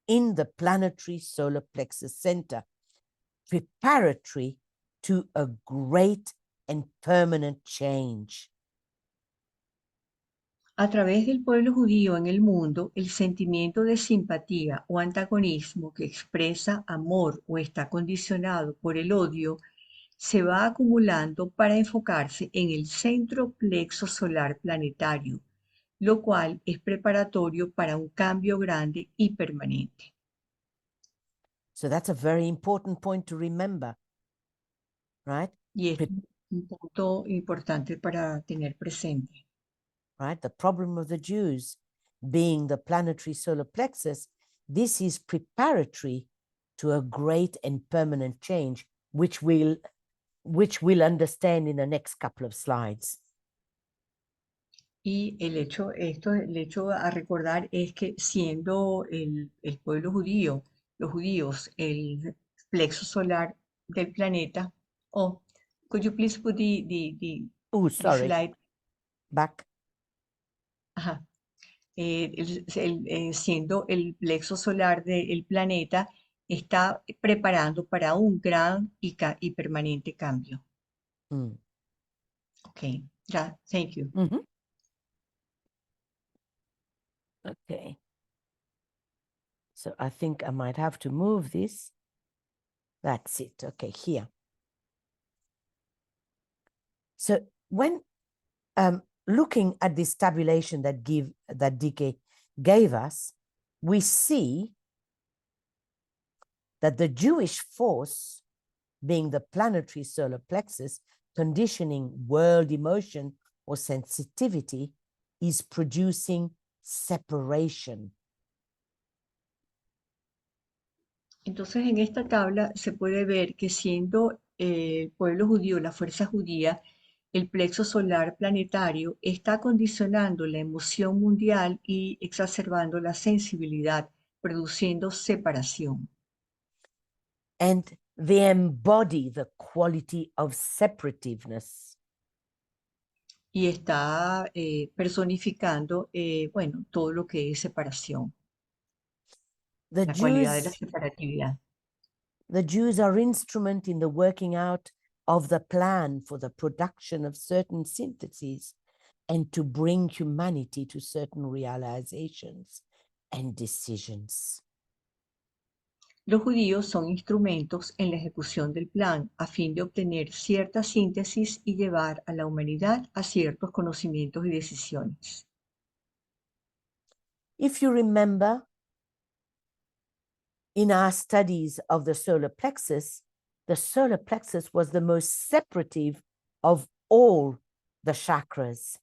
in the planetary solar plexus center, preparatory to a great and permanent change. A través del pueblo judío en el mundo, el sentimiento de simpatía o antagonismo que expresa amor o está condicionado por el odio se va acumulando para enfocarse en el centro plexo solar planetario, lo cual es preparatorio para un cambio grande y permanente. So that's a very important point to remember, right? Y es un punto importante para tener presente. Right? The problem of the Jews being the planetary solar plexus, this is preparatory to a great and permanent change, which we'll understand in the next couple of slides. Y el hecho a recordar es que siendo el pueblo judío, los judíos, el plexo solar del planeta, oh, could you please put Oh, the sorry, slide? back. Ajá. Siendo el plexo solar del planeta, está preparando para un gran y permanente cambio. Mm. Ok, ya, thank you. Mm-hmm. Okay. So I think I might have to move this. That's it. Okay, here. So when looking at this tabulation that DK gave us, we see that the Jewish force, being the planetary solar plexus, conditioning world emotion or sensitivity, is producing separation. Entonces, en esta tabla se puede ver que siendo el pueblo judío, la fuerza judía, el plexo solar planetario está condicionando la emoción mundial y exacerbando la sensibilidad, produciendo separación. And they embody the quality of separativeness. Y está personificando, bueno, todo lo que es separación, The la cualidad de la Jews, separatividad. the Jews are instrument in the working out of the plan for the production of certain syntheses and to bring humanity to certain realizations and decisions. Los judíos son instrumentos en la ejecución del plan a fin de obtener cierta síntesis y llevar a la humanidad a ciertos conocimientos y decisiones. If you remember, in our studies of the solar plexus was the most separative of all the chakras.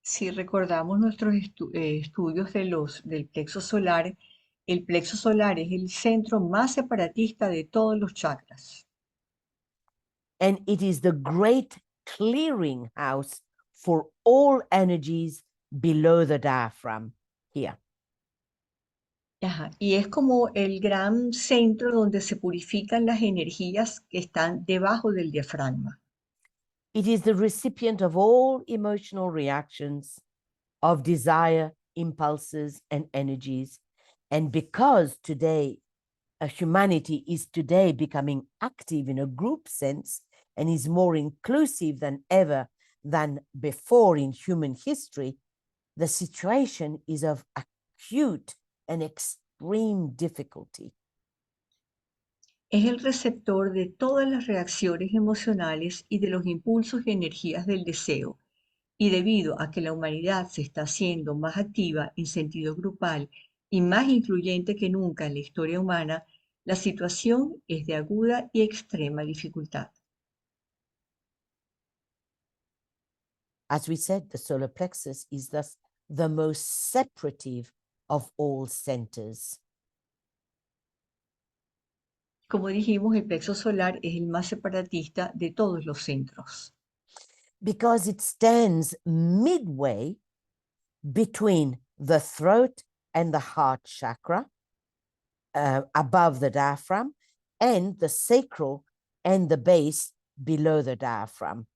Si recordamos nuestros estudios del plexo solar, el plexo solar es el centro más separatista de todos los chakras. And it is the great clearing house for all energies below the diaphragm here. Ajá, y es como el gran centro donde se purifican las energías que están debajo del diafragma. It is the recipient of all emotional reactions of desire, impulses, and energies. And because today humanity is today becoming active in a group sense and is more inclusive than ever than before in human history, the situation is of acute and extreme difficulty. Es el receptor de todas las reacciones emocionales y de los impulsos y energías del deseo. Y debido a que la humanidad se está haciendo más activa en sentido grupal y más incluyente que nunca en la historia humana, la situación es de aguda y extrema dificultad. As we said, the solar plexus is thus the most separative of all centers. Como dijimos, el plexo solar es el más separatista de todos los centros, Because it stands midway between the throat and the heart chakra, above the diaphragm, and the sacral and the base below the diaphragm.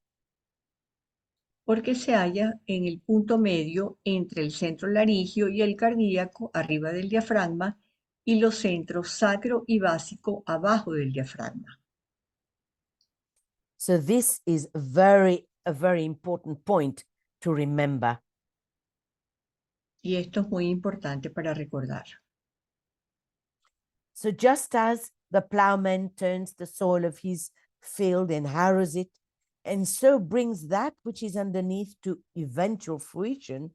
porque se halla en el punto medio entre el centro laringio y el cardíaco arriba del diafragma y los centros sacro y básico abajo del diafragma. So this is a very important point to remember. Y esto es muy importante para recordar. So just as the plowman turns the soil of his field and harrows it, and so brings that which is underneath to eventual fruition,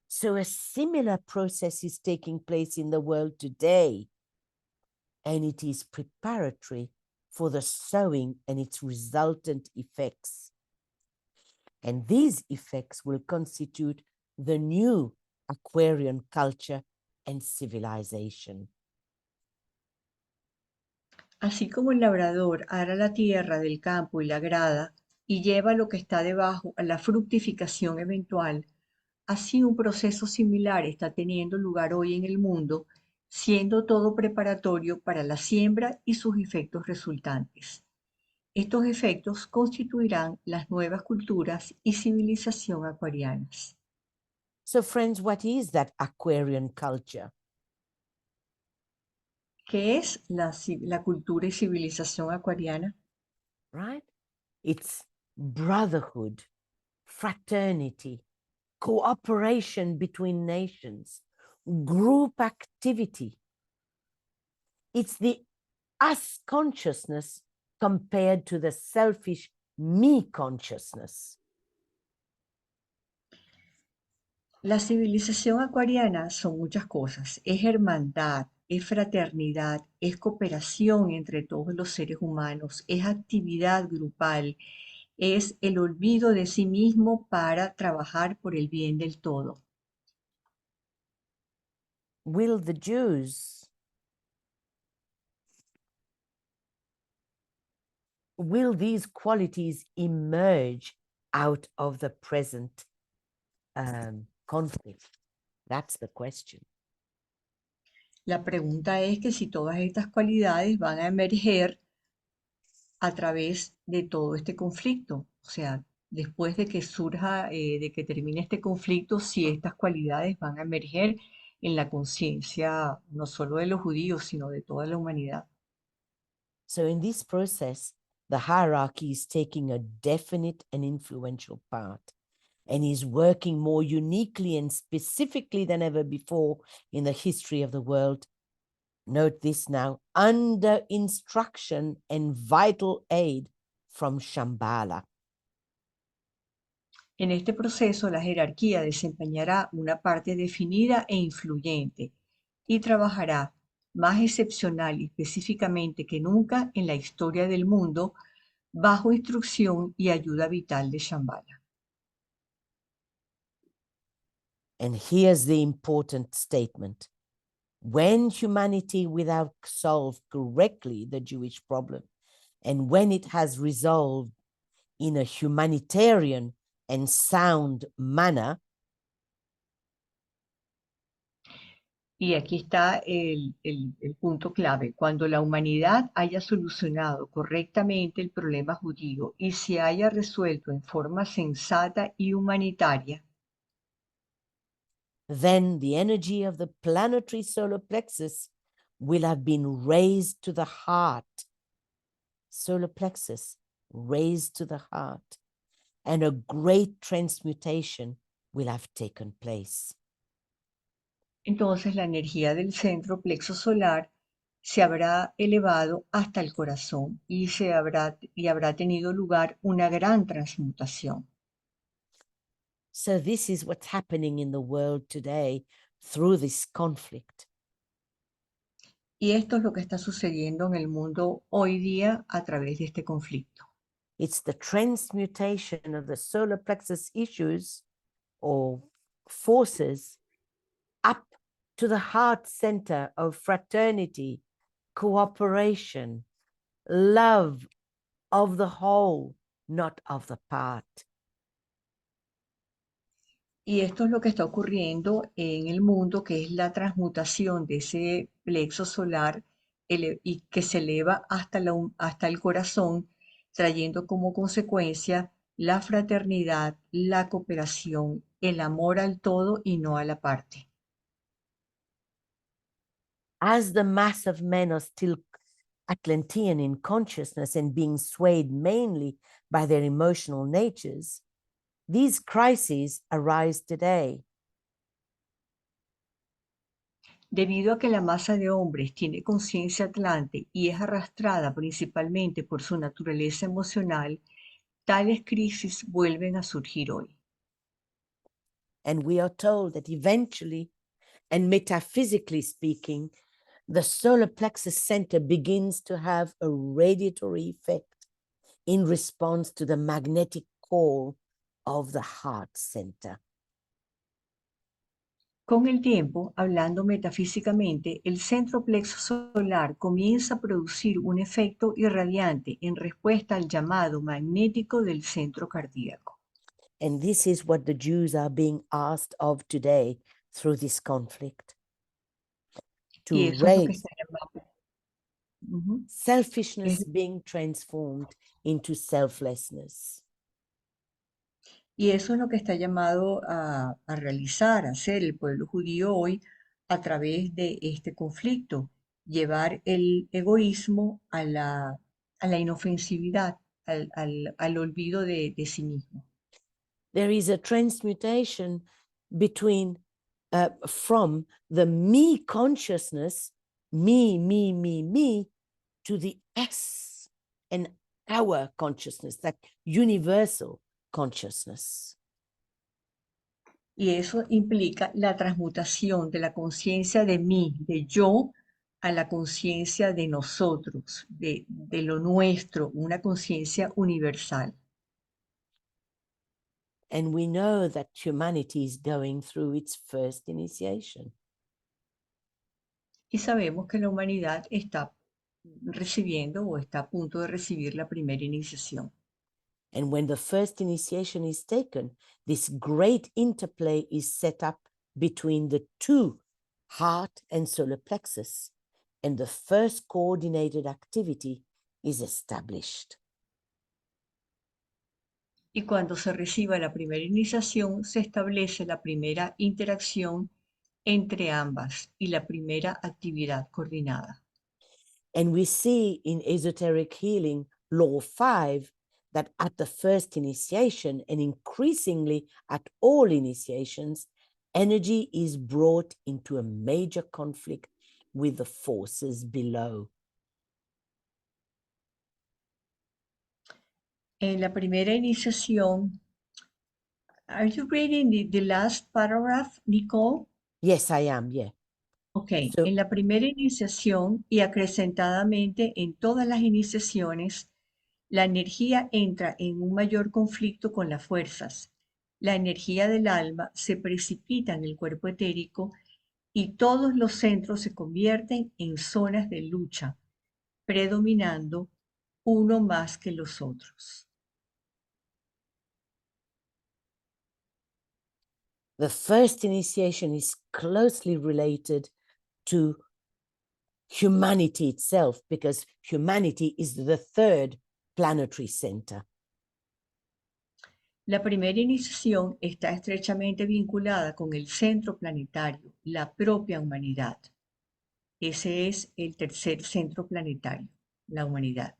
so a similar process is taking place in the world today, and it is preparatory for the sowing and its resultant effects. And these effects will constitute the new Aquarian culture and civilization. Así como el labrador ara la tierra del campo y la grada y lleva lo que está debajo a la fructificación eventual, así un proceso similar está teniendo lugar hoy en el mundo, siendo todo preparatorio para la siembra y sus efectos resultantes. Estos efectos constituirán las nuevas culturas y civilización acuarianas. So friends, what is that Aquarian culture? ¿Qué es la cultura y civilización acuariana? Right? It's brotherhood, fraternity, cooperation between nations, group activity. It's the us consciousness compared to the selfish me consciousness. La civilización acuariana son muchas cosas. Es hermandad, es fraternidad, es cooperación entre todos los seres humanos, es actividad grupal, es el olvido de sí mismo para trabajar por el bien del todo. Will the Jews will these qualities emerge out of the present conflict? That's the question. La pregunta es que si todas estas cualidades van a emerger a través de todo este conflicto. O sea, después de que surja, de que termine este conflicto, si estas cualidades van a emerger en la conciencia no solo de los judíos, sino de toda la humanidad. So in this process, the hierarchy is taking a definite and influential part and is working more uniquely and specifically than ever before in the history of the world. Note this now, under instruction and vital aid from Shambhala. En este proceso, la jerarquía desempeñará una parte definida e influyente y trabajará más excepcional y específicamente que nunca en la historia del mundo bajo instrucción y ayuda vital de Shambhala. And here's the important statement. When humanity will have solved correctly the Jewish problem, and when it has resolved in a humanitarian and sound manner, Y aquí está el punto clave. Cuando la humanidad haya solucionado correctamente el problema judío y se haya resuelto en forma sensata y humanitaria, then the energy of the planetary solar plexus will have been raised to the heart. Solar plexus raised to the heart, and a great transmutation will have taken place. entonces la energía del centro plexo solar se habrá elevado hasta el corazón y habrá tenido lugar una gran transmutación. So this is what's happening in the world today through this conflict. Y esto es lo que está sucediendo en el mundo hoy día a través de este conflicto. It's the transmutation of the solar plexus issues or forces up to the heart center of fraternity, cooperation, love of the whole, not of the part. Y esto es lo que está ocurriendo en el mundo, que es la transmutación de ese plexo solar y que se eleva hasta el corazón, trayendo como consecuencia la fraternidad, la cooperación, el amor al todo y no a la parte. As the mass of men are still Atlantean in consciousness and being swayed mainly by their emotional natures, these crises arise today. Debido a que la masa de hombres tiene conciencia atlante y es arrastrada principalmente por su naturaleza emocional, tales crisis vuelven a surgir hoy. And we are told that eventually, and metaphysically speaking, the solar plexus center begins to have a radiatory effect in response to the magnetic call of the heart center. Con el tiempo, hablando metafísicamente, el centro plexo solar comienza a producir un efecto irradiante en respuesta al llamado magnético del centro cardíaco. And this is what the Jews are being asked of today through this conflict. To Y eso es lo que raise está llamado. Ujú. selfishness Es- being transformed into selflessness. Y eso es lo que está llamado a realizar, a hacer el pueblo judío hoy a través de este conflicto, llevar el egoísmo a la inofensividad, al olvido de sí mismo. There is a transmutation between from the me consciousness, me, to the S and our consciousness, that universal consciousness. Y eso implica la transmutación de la conciencia de mí, de yo, a la conciencia de nosotros, de lo nuestro, una conciencia universal. And we know that humanity is going through its first initiation. Y sabemos que la humanidad está recibiendo o está a punto de recibir la primera iniciación. And when the first initiation is taken, this great interplay is set up between the two, heart and solar plexus, and the first coordinated activity is established. Y cuando se reciba la primera iniciación, se establece la primera interacción entre ambas y la primera actividad coordinada. And we see in esoteric healing, law 5, that at the first initiation and increasingly at all initiations, energy is brought into a major conflict with the forces below. En la primera iniciación, are you reading the last paragraph, Nicole? Yes, I am, yeah. Ok, So en la primera iniciación y acrecentadamente en todas las iniciaciones, la energía entra en un mayor conflicto con las fuerzas. La energía del alma se precipita en el cuerpo etérico y todos los centros se convierten en zonas de lucha, predominando uno más que los otros. the first initiation is closely related to humanity itself, because humanity is the third planetary center. La primera iniciación está estrechamente vinculada con el centro planetario, la propia humanidad. Ese es el tercer centro planetario, la humanidad.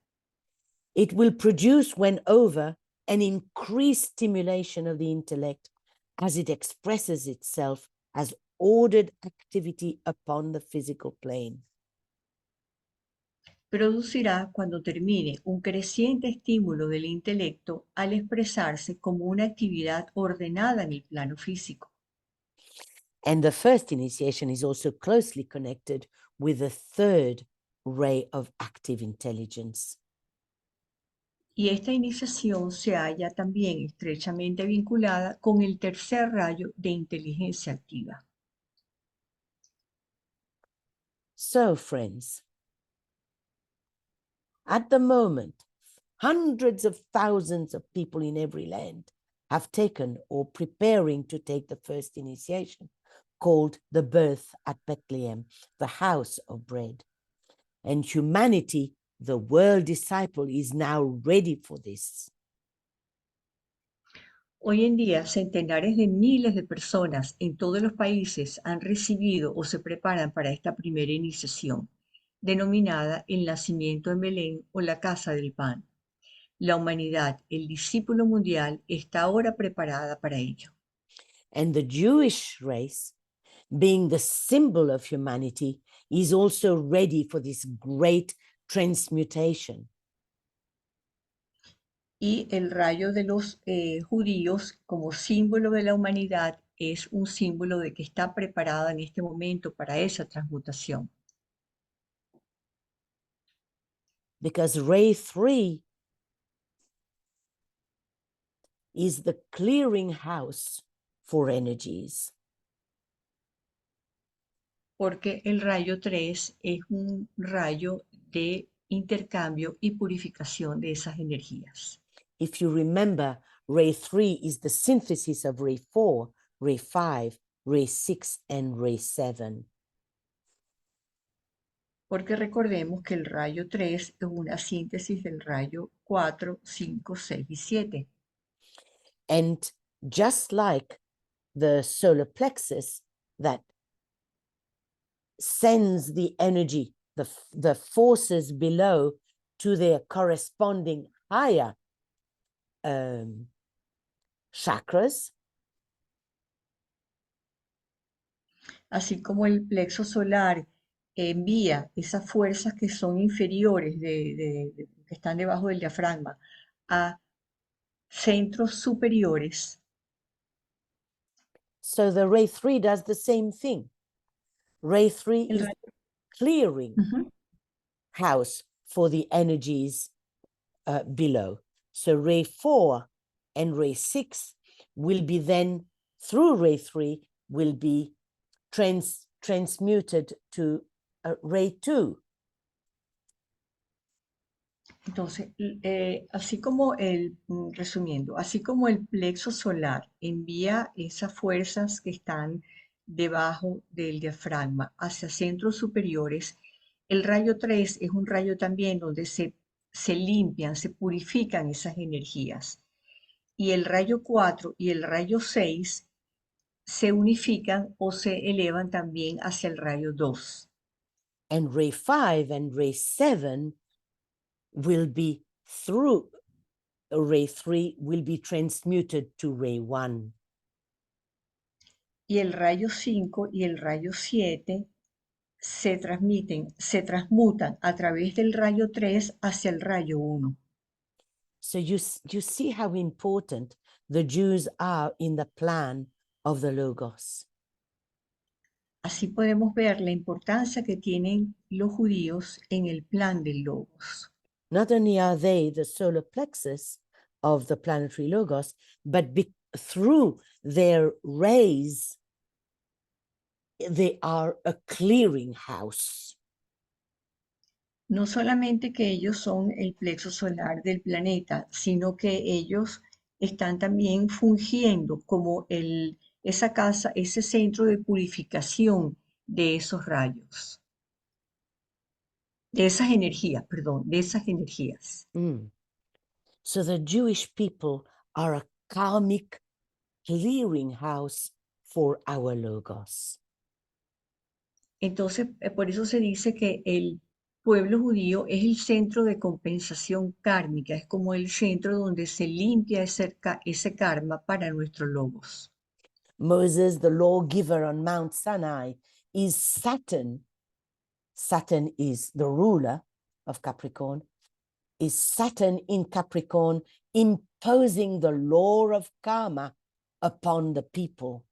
It will produce, when over, an increased stimulation of the intellect as it expresses itself as ordered activity upon the physical plane. Producirá, cuando termine, un creciente estímulo del intelecto al expresarse como una actividad ordenada en el plano físico. And the first initiation is also closely connected with the third ray of active intelligence. Y esta iniciación se halla también estrechamente vinculada con el tercer rayo de inteligencia activa. So, friends, at the moment, hundreds of thousands of people in every land have taken or preparing to take the first initiation, called the birth at Bethlehem, the house of bread. And humanity, the world disciple, is now ready for this. Hoy en día, centenares de miles de personas en todos los países han recibido o se preparan para esta primera iniciación, denominada el nacimiento en Belén o la casa del pan. La humanidad, el discípulo mundial, está ahora preparada para ello. And the Jewish race, being the symbol of humanity, is also ready for this great transmutation. Y el rayo de los judíos, como símbolo de la humanidad, es un símbolo de que está preparada en este momento para esa transmutación. Because Ray 3 is the clearinghouse for energies. Porque el rayo 3 es un rayo de intercambio y purificación de esas energías. If you remember, Ray 3 is the synthesis of Ray 4, Ray 5, Ray 6, and Ray 7. Porque recordemos que el rayo 3 es una síntesis del rayo 4, 5, 6 y 7. And just like the solar plexus that sends the energy, the forces below to their corresponding higher chakras, Así como el plexo solar envía esas fuerzas que son inferiores, que están debajo del diafragma, a centros superiores. so the Ray 3 does the same thing. Ray 3 El is rayo, clearing Ujú. house for the energies below. So Ray 4 and Ray 6 will be then, through Ray 3, will be transmuted to Ray 2. Entonces, así como resumiendo, así como el plexo solar envía esas fuerzas que están debajo del diafragma hacia centros superiores, el rayo 3 es un rayo también donde se limpian, se purifican esas energías. Y el rayo 4 y el rayo 6 se unifican o se elevan también hacia el rayo 2. And ray 5 and ray 7 will be through ray 3 will be transmuted to ray 1. Y el rayo 5 y el rayo 7 se transmutan a través del rayo 3 hacia el rayo 1. So you see how important the Jews are in the plan of the Logos. Así podemos ver la importancia que tienen los judíos en el plan del Logos. Not only are they the solar plexus of the planetary Logos, but through their rays, they are a clearinghouse. No solamente que ellos son el plexo solar del planeta, sino que ellos están también fungiendo como esa casa, ese centro de purificación de esos rayos, de esas energías, perdón, de esas energías. So the Jewish people are a karmic clearinghouse for our Logos. Entonces, por eso se dice que el pueblo judío es el centro de compensación kármica, es como el centro donde se limpia ese karma para nuestros logos. Moses, the lawgiver on Mount Sinai, is Saturn. Saturn is the ruler of Capricorn, is Saturn in Capricorn imposing the law of karma upon the people.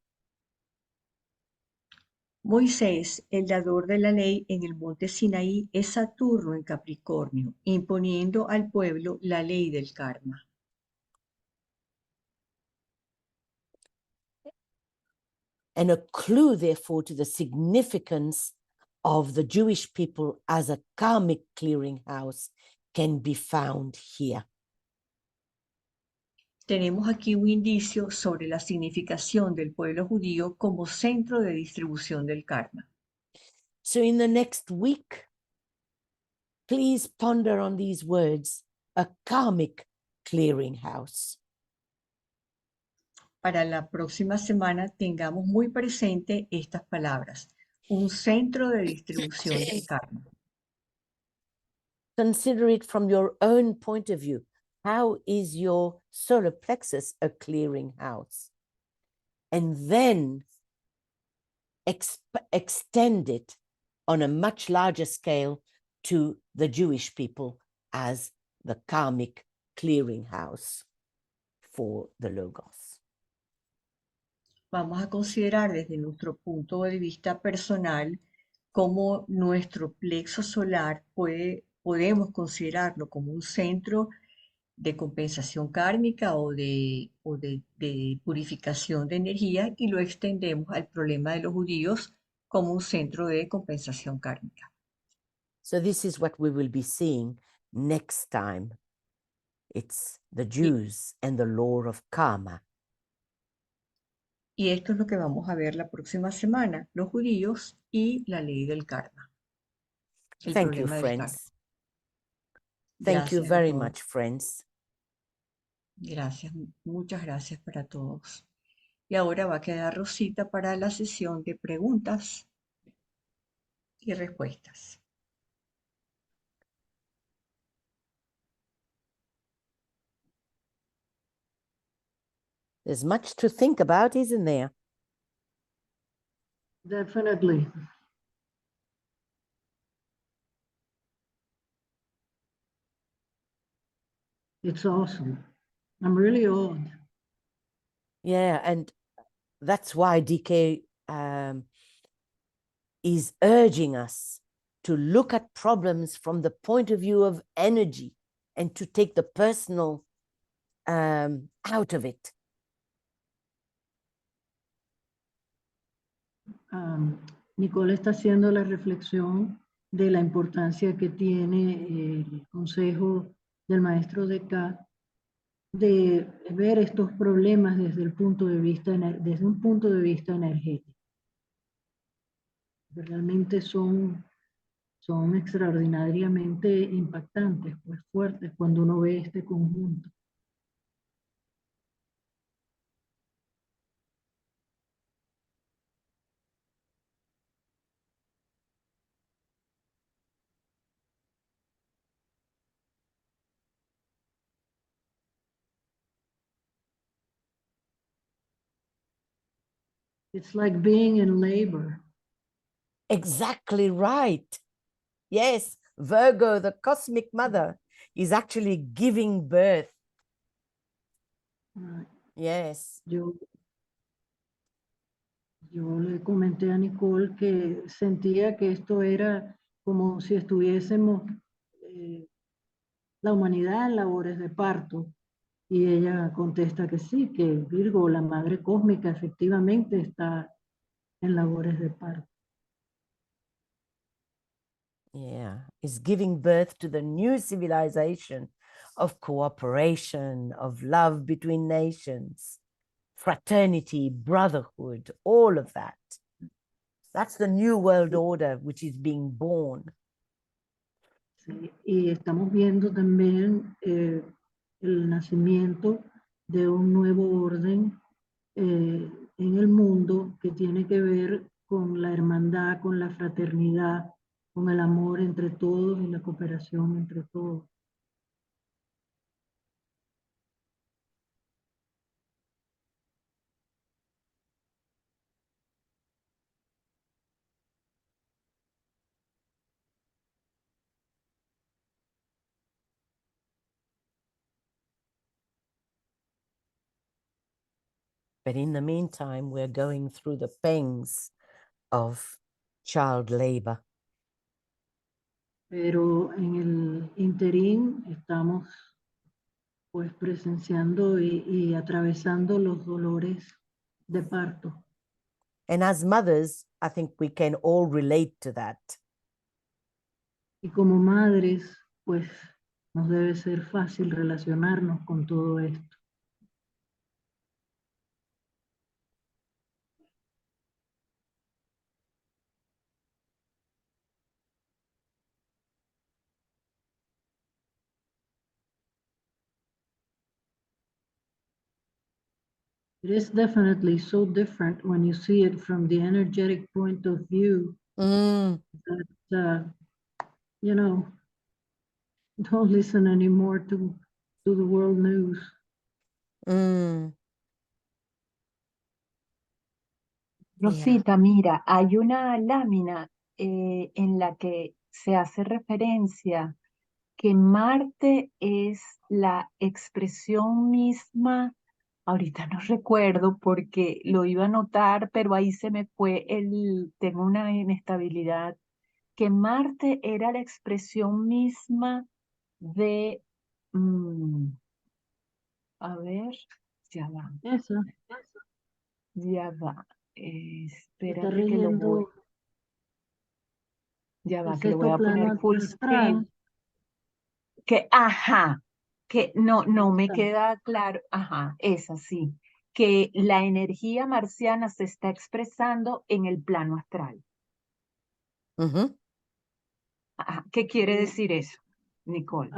Moisés, el dador de la ley en el monte Sinaí, es Saturno en Capricornio, imponiendo al pueblo la ley del karma. And a clue, therefore, to the significance of the Jewish people as a karmic clearinghouse can be found here. Tenemos aquí un indicio sobre la significación del pueblo judío como centro de distribución del karma. So in the next week, please ponder on these words, a karmic clearinghouse. Para la próxima semana tengamos muy presente estas palabras, un centro de distribución del karma. Consider it from your own point of view. How is your solar plexus a clearinghouse? And then extend it on a much larger scale to the Jewish people as the karmic clearinghouse for the Logos. Vamos a considerar desde nuestro punto de vista personal cómo nuestro plexo solar podemos considerarlo como un centro de compensación kármica o de purificación de energía y lo extendemos al problema de los judíos como un centro de compensación kármica. So this is what we will be seeing next time. It's the Y, Jews and the law of karma. y esto es lo que vamos a ver la próxima semana, los judíos y la ley del karma, el Thank you, problema del karma. friends. Thank you Gracias a very todos. much, friends. Gracias, muchas gracias para todos. Y ahora va a quedar Rosita para la sesión de preguntas y respuestas. There's much to think about, isn't there? Definitely. It's awesome. I'm really awed. Yeah, and that's why DK is urging us to look at problems from the point of view of energy and to take the personal out of it. Nicole está haciendo la reflexión de la importancia que tiene el consejo del maestro de K, de ver estos problemas desde el punto de vista, desde un punto de vista energético. Realmente son extraordinariamente impactantes, pues fuertes, cuando uno ve este conjunto. It's like being in labor. Exactly right. Yes, Virgo, the cosmic mother, is actually giving birth. Yes. Yo le comenté a Nicole que sentía que esto era como si estuviésemos la humanidad en labores de parto. Y ella contesta que sí, que Virgo, la madre cósmica, efectivamente está en labores de parto. Yeah, is giving birth to the new civilization of cooperation, of love between nations, fraternity, brotherhood, all of that. That's the new world order which is being born. Sí, y estamos viendo también el nacimiento de un nuevo orden en el mundo que tiene que ver con la hermandad, con la fraternidad, con el amor entre todos y la cooperación entre todos. But in the meantime, we're going through the pangs of child labor. Pero en el interín estamos pues presenciando y atravesando los dolores de parto. And as mothers, I think we can all relate to that. Y como madres, pues nos debe ser fácil relacionarnos con todo esto. It is definitely so different when you see it from the energetic point of view that, you know, don't listen anymore to the world news. Rosita, mira, hay una lámina en la que se hace referencia que Marte es la expresión misma, ahorita no recuerdo porque lo iba a anotar, pero ahí se me fue tengo una inestabilidad, que Marte era la expresión misma de, a ver, ya va, Eso ya va, está espérate que lo voy, rigiendo ya el va, que lo voy sexto a poner plano full astral. screen. Que, que no me queda claro, es así, que la energía marciana se está expresando en el plano astral. ¿Qué quiere decir eso, Nicole?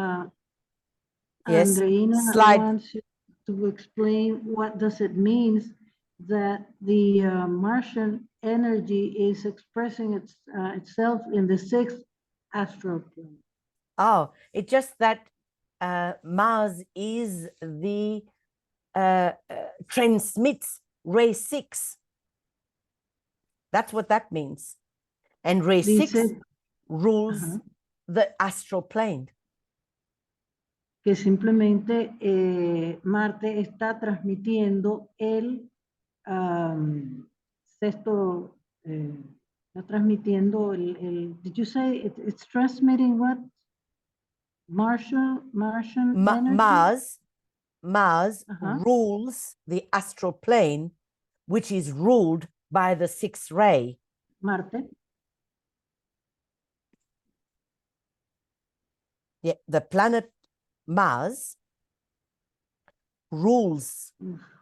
Yes, Andreina slide. wants you to explain what does it mean that the Martian energy is expressing itself in the sixth astral plane. Oh, it's just that Mars is the transmits ray 6. That's what that means. And ray 6 rules the astral plane. Que simplemente Marte está transmitiendo el sexto, está transmitiendo did you say it's transmitting what? Martian energy? Mars rules the astral plane, which is ruled by the sixth ray. Marte. Yeah, the planet Mars rules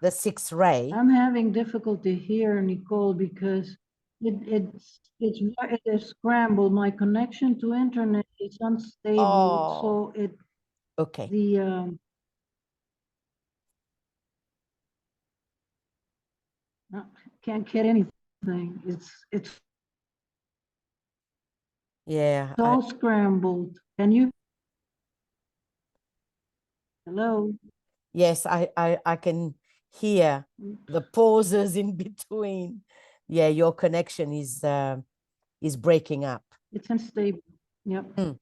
the sixth ray. I'm having difficulty here, Nicole, because it's scrambled. My connection to internet is unstable, Oh, so it okay. Can't get anything. It's Yeah. all scrambled. Can you? Hello? Yes, I can hear the pauses in between. Yeah, your connection is breaking up. It's unstable. Yep.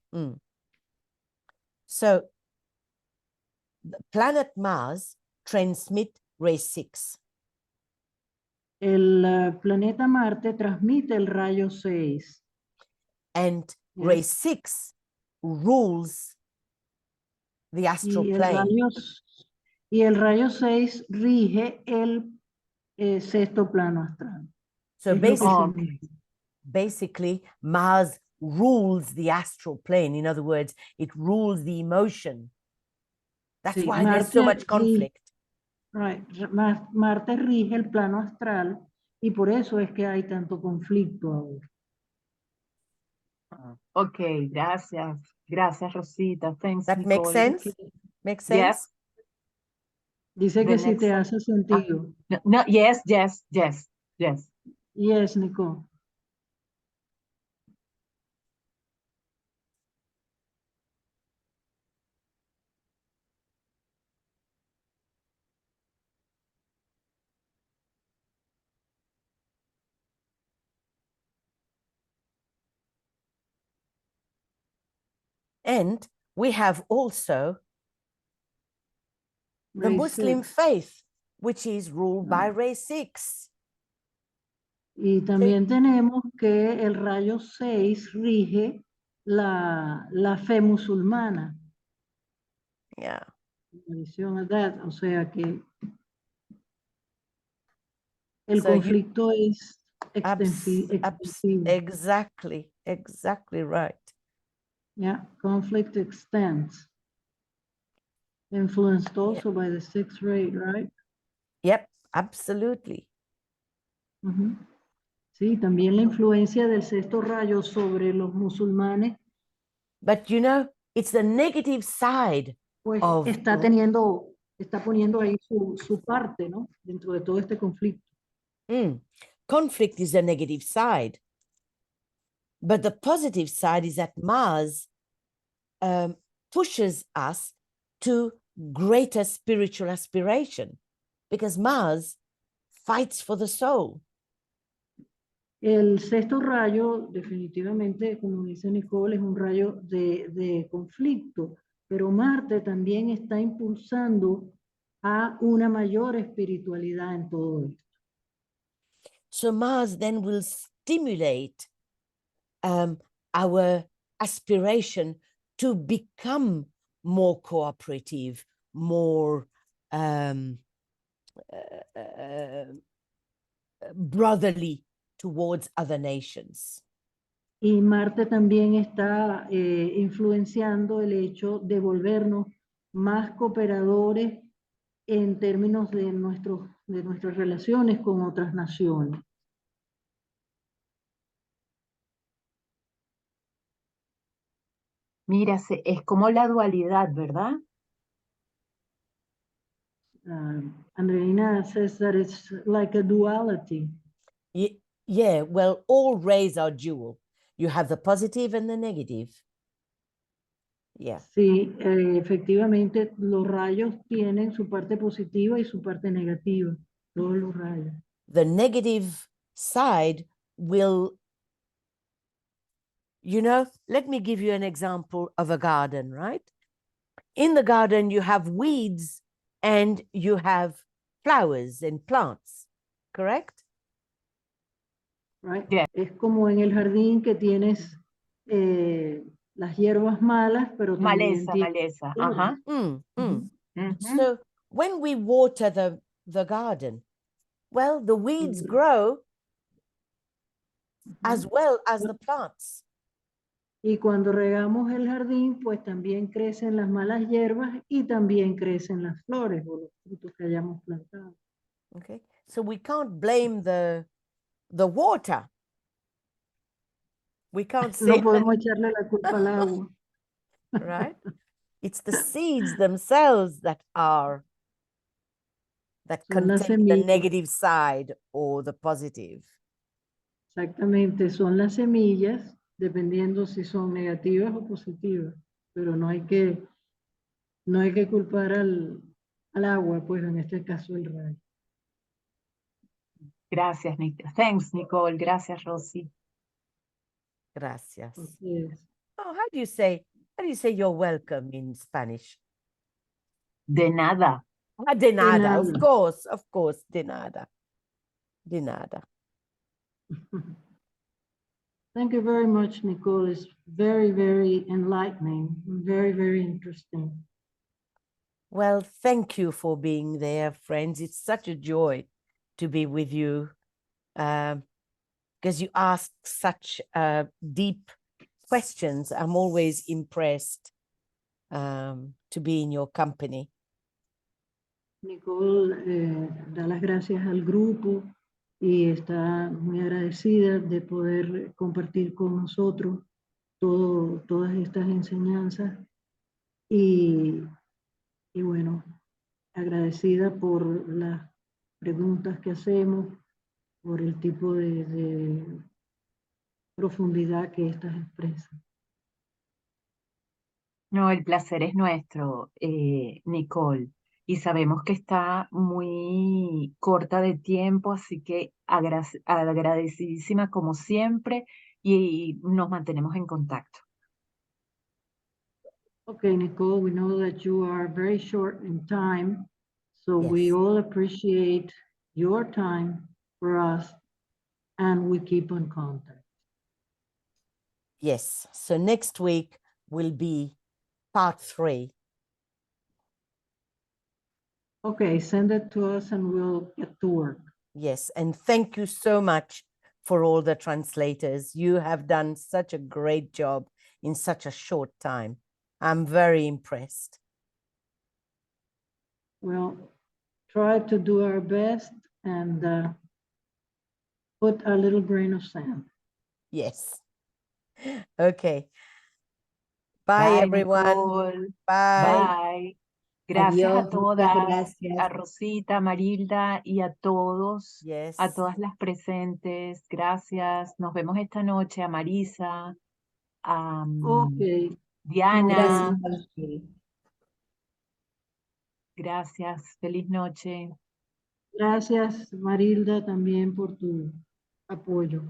So the planet Mars transmit ray 6. El planeta Marte transmite el rayo 6. And Yes. ray 6 rules the astral plane. Y el rayo 6 rige el sexto plano astral. So Es basically, Mars rules the astral plane. In other words, it rules the emotion. That's Sí, why there's so much conflict. Right. Marte rige el plano astral y por eso es que hay tanto conflicto ahora. Ok, gracias. Gracias, Rosita. Thanks, That Nicole. makes sense? Okay. Makes sense? Yes. Dice que si next te hace sentido. No, yes, yes, yes, yes. Yes, Nicole. And we have also the Ray Muslim 6. faith, which is ruled by ray 6. Y también tenemos que el rayo 6 rige la fe musulmana. Yeah. O sea que el So conflicto es extensivo. Exactly right. Yeah, conflict extends. Influenced also by the sixth ray, right? Yep, absolutely. Sí, también la influencia del sexto rayo sobre los musulmanes. But you know, it's the negative side Pues of está poniendo ahí su parte, ¿no? Dentro de todo este conflicto. Conflict is the negative side. But the positive side is that Mars pushes us to greater spiritual aspiration, because Mars fights for the soul. El sexto rayo, definitivamente, como dice Nicole, es un rayo de conflicto, pero Marte también está impulsando a una mayor espiritualidad en todo esto. So Mars then will stimulate our aspiration to become more cooperative, more brotherly towards other nations. Y Marte también está influenciando el hecho de volvernos más cooperadores en términos de nuestras relaciones con otras naciones. Mira, es como la dualidad, ¿verdad? Andreina says that it's like a duality. Yeah, well, all rays are dual. You have the positive and the negative. Yeah. Sí, efectivamente, los rayos tienen su parte positiva y su parte negativa, todos los rayos. The negative side will, you know, let me give you an example of a garden, right? In the garden, you have weeds and you have flowers and plants, correct? Right? Yeah. Es como en el jardín que tienes las hierbas malas, pero también Maleza. Ajá. So when we water the garden, well, the weeds grow as well as the plants. Y cuando regamos el jardín, pues también crecen las malas hierbas y también crecen las flores o los frutos que hayamos plantado. Okay, so we can't blame the water. We can't No say that, podemos echarle la culpa al agua. right? It's the seeds themselves that Son las contain the semillas, negative side or the positive. exactamente, son las semillas, dependiendo si son negativas o positivas. Pero no hay que culpar al agua, pues en este caso el rayo. Gracias, Thanks, Nicole. Gracias, Rosy. Gracias. Así es. Oh, how do you say you're welcome in Spanish? De nada. Ah, de nada, nada. of course, de nada. De nada. Thank you very much, Nicole. It's very, very enlightening, very, very interesting. Well, thank you for being there, friends. It's such a joy to be with you because you ask such deep questions. I'm always impressed to be in your company. Nicole da las gracias al grupo y está muy agradecida de poder compartir con nosotros todas estas enseñanzas y bueno, agradecida por las preguntas que hacemos, por el tipo de profundidad que estas expresan. No, el placer es nuestro, Nicole. Y sabemos que está muy corta de tiempo, así que agradecidísima como siempre y nos mantenemos en contacto. Okay, Nicole, we know that you are very short in time, so we Yes. all appreciate your time for us, and we keep in contact. Yes. So next week will be part 3. Okay, send it to us and we'll get to work. Yes. And thank you so much for all the translators. You have done such a great job in such a short time. I'm very impressed. We'll try to do our best and put a little grain of sand. Yes. Okay. Bye, everyone. Nicole. Bye. Bye. Gracias Adiós, a muchas todas, gracias. a Rosita, a Marilda y a todos, Yes. a todas las presentes. Gracias. Nos vemos esta noche, a Marisa, a Okay. Diana. Gracias. Gracias. Feliz noche. Gracias, Marilda, también por tu apoyo.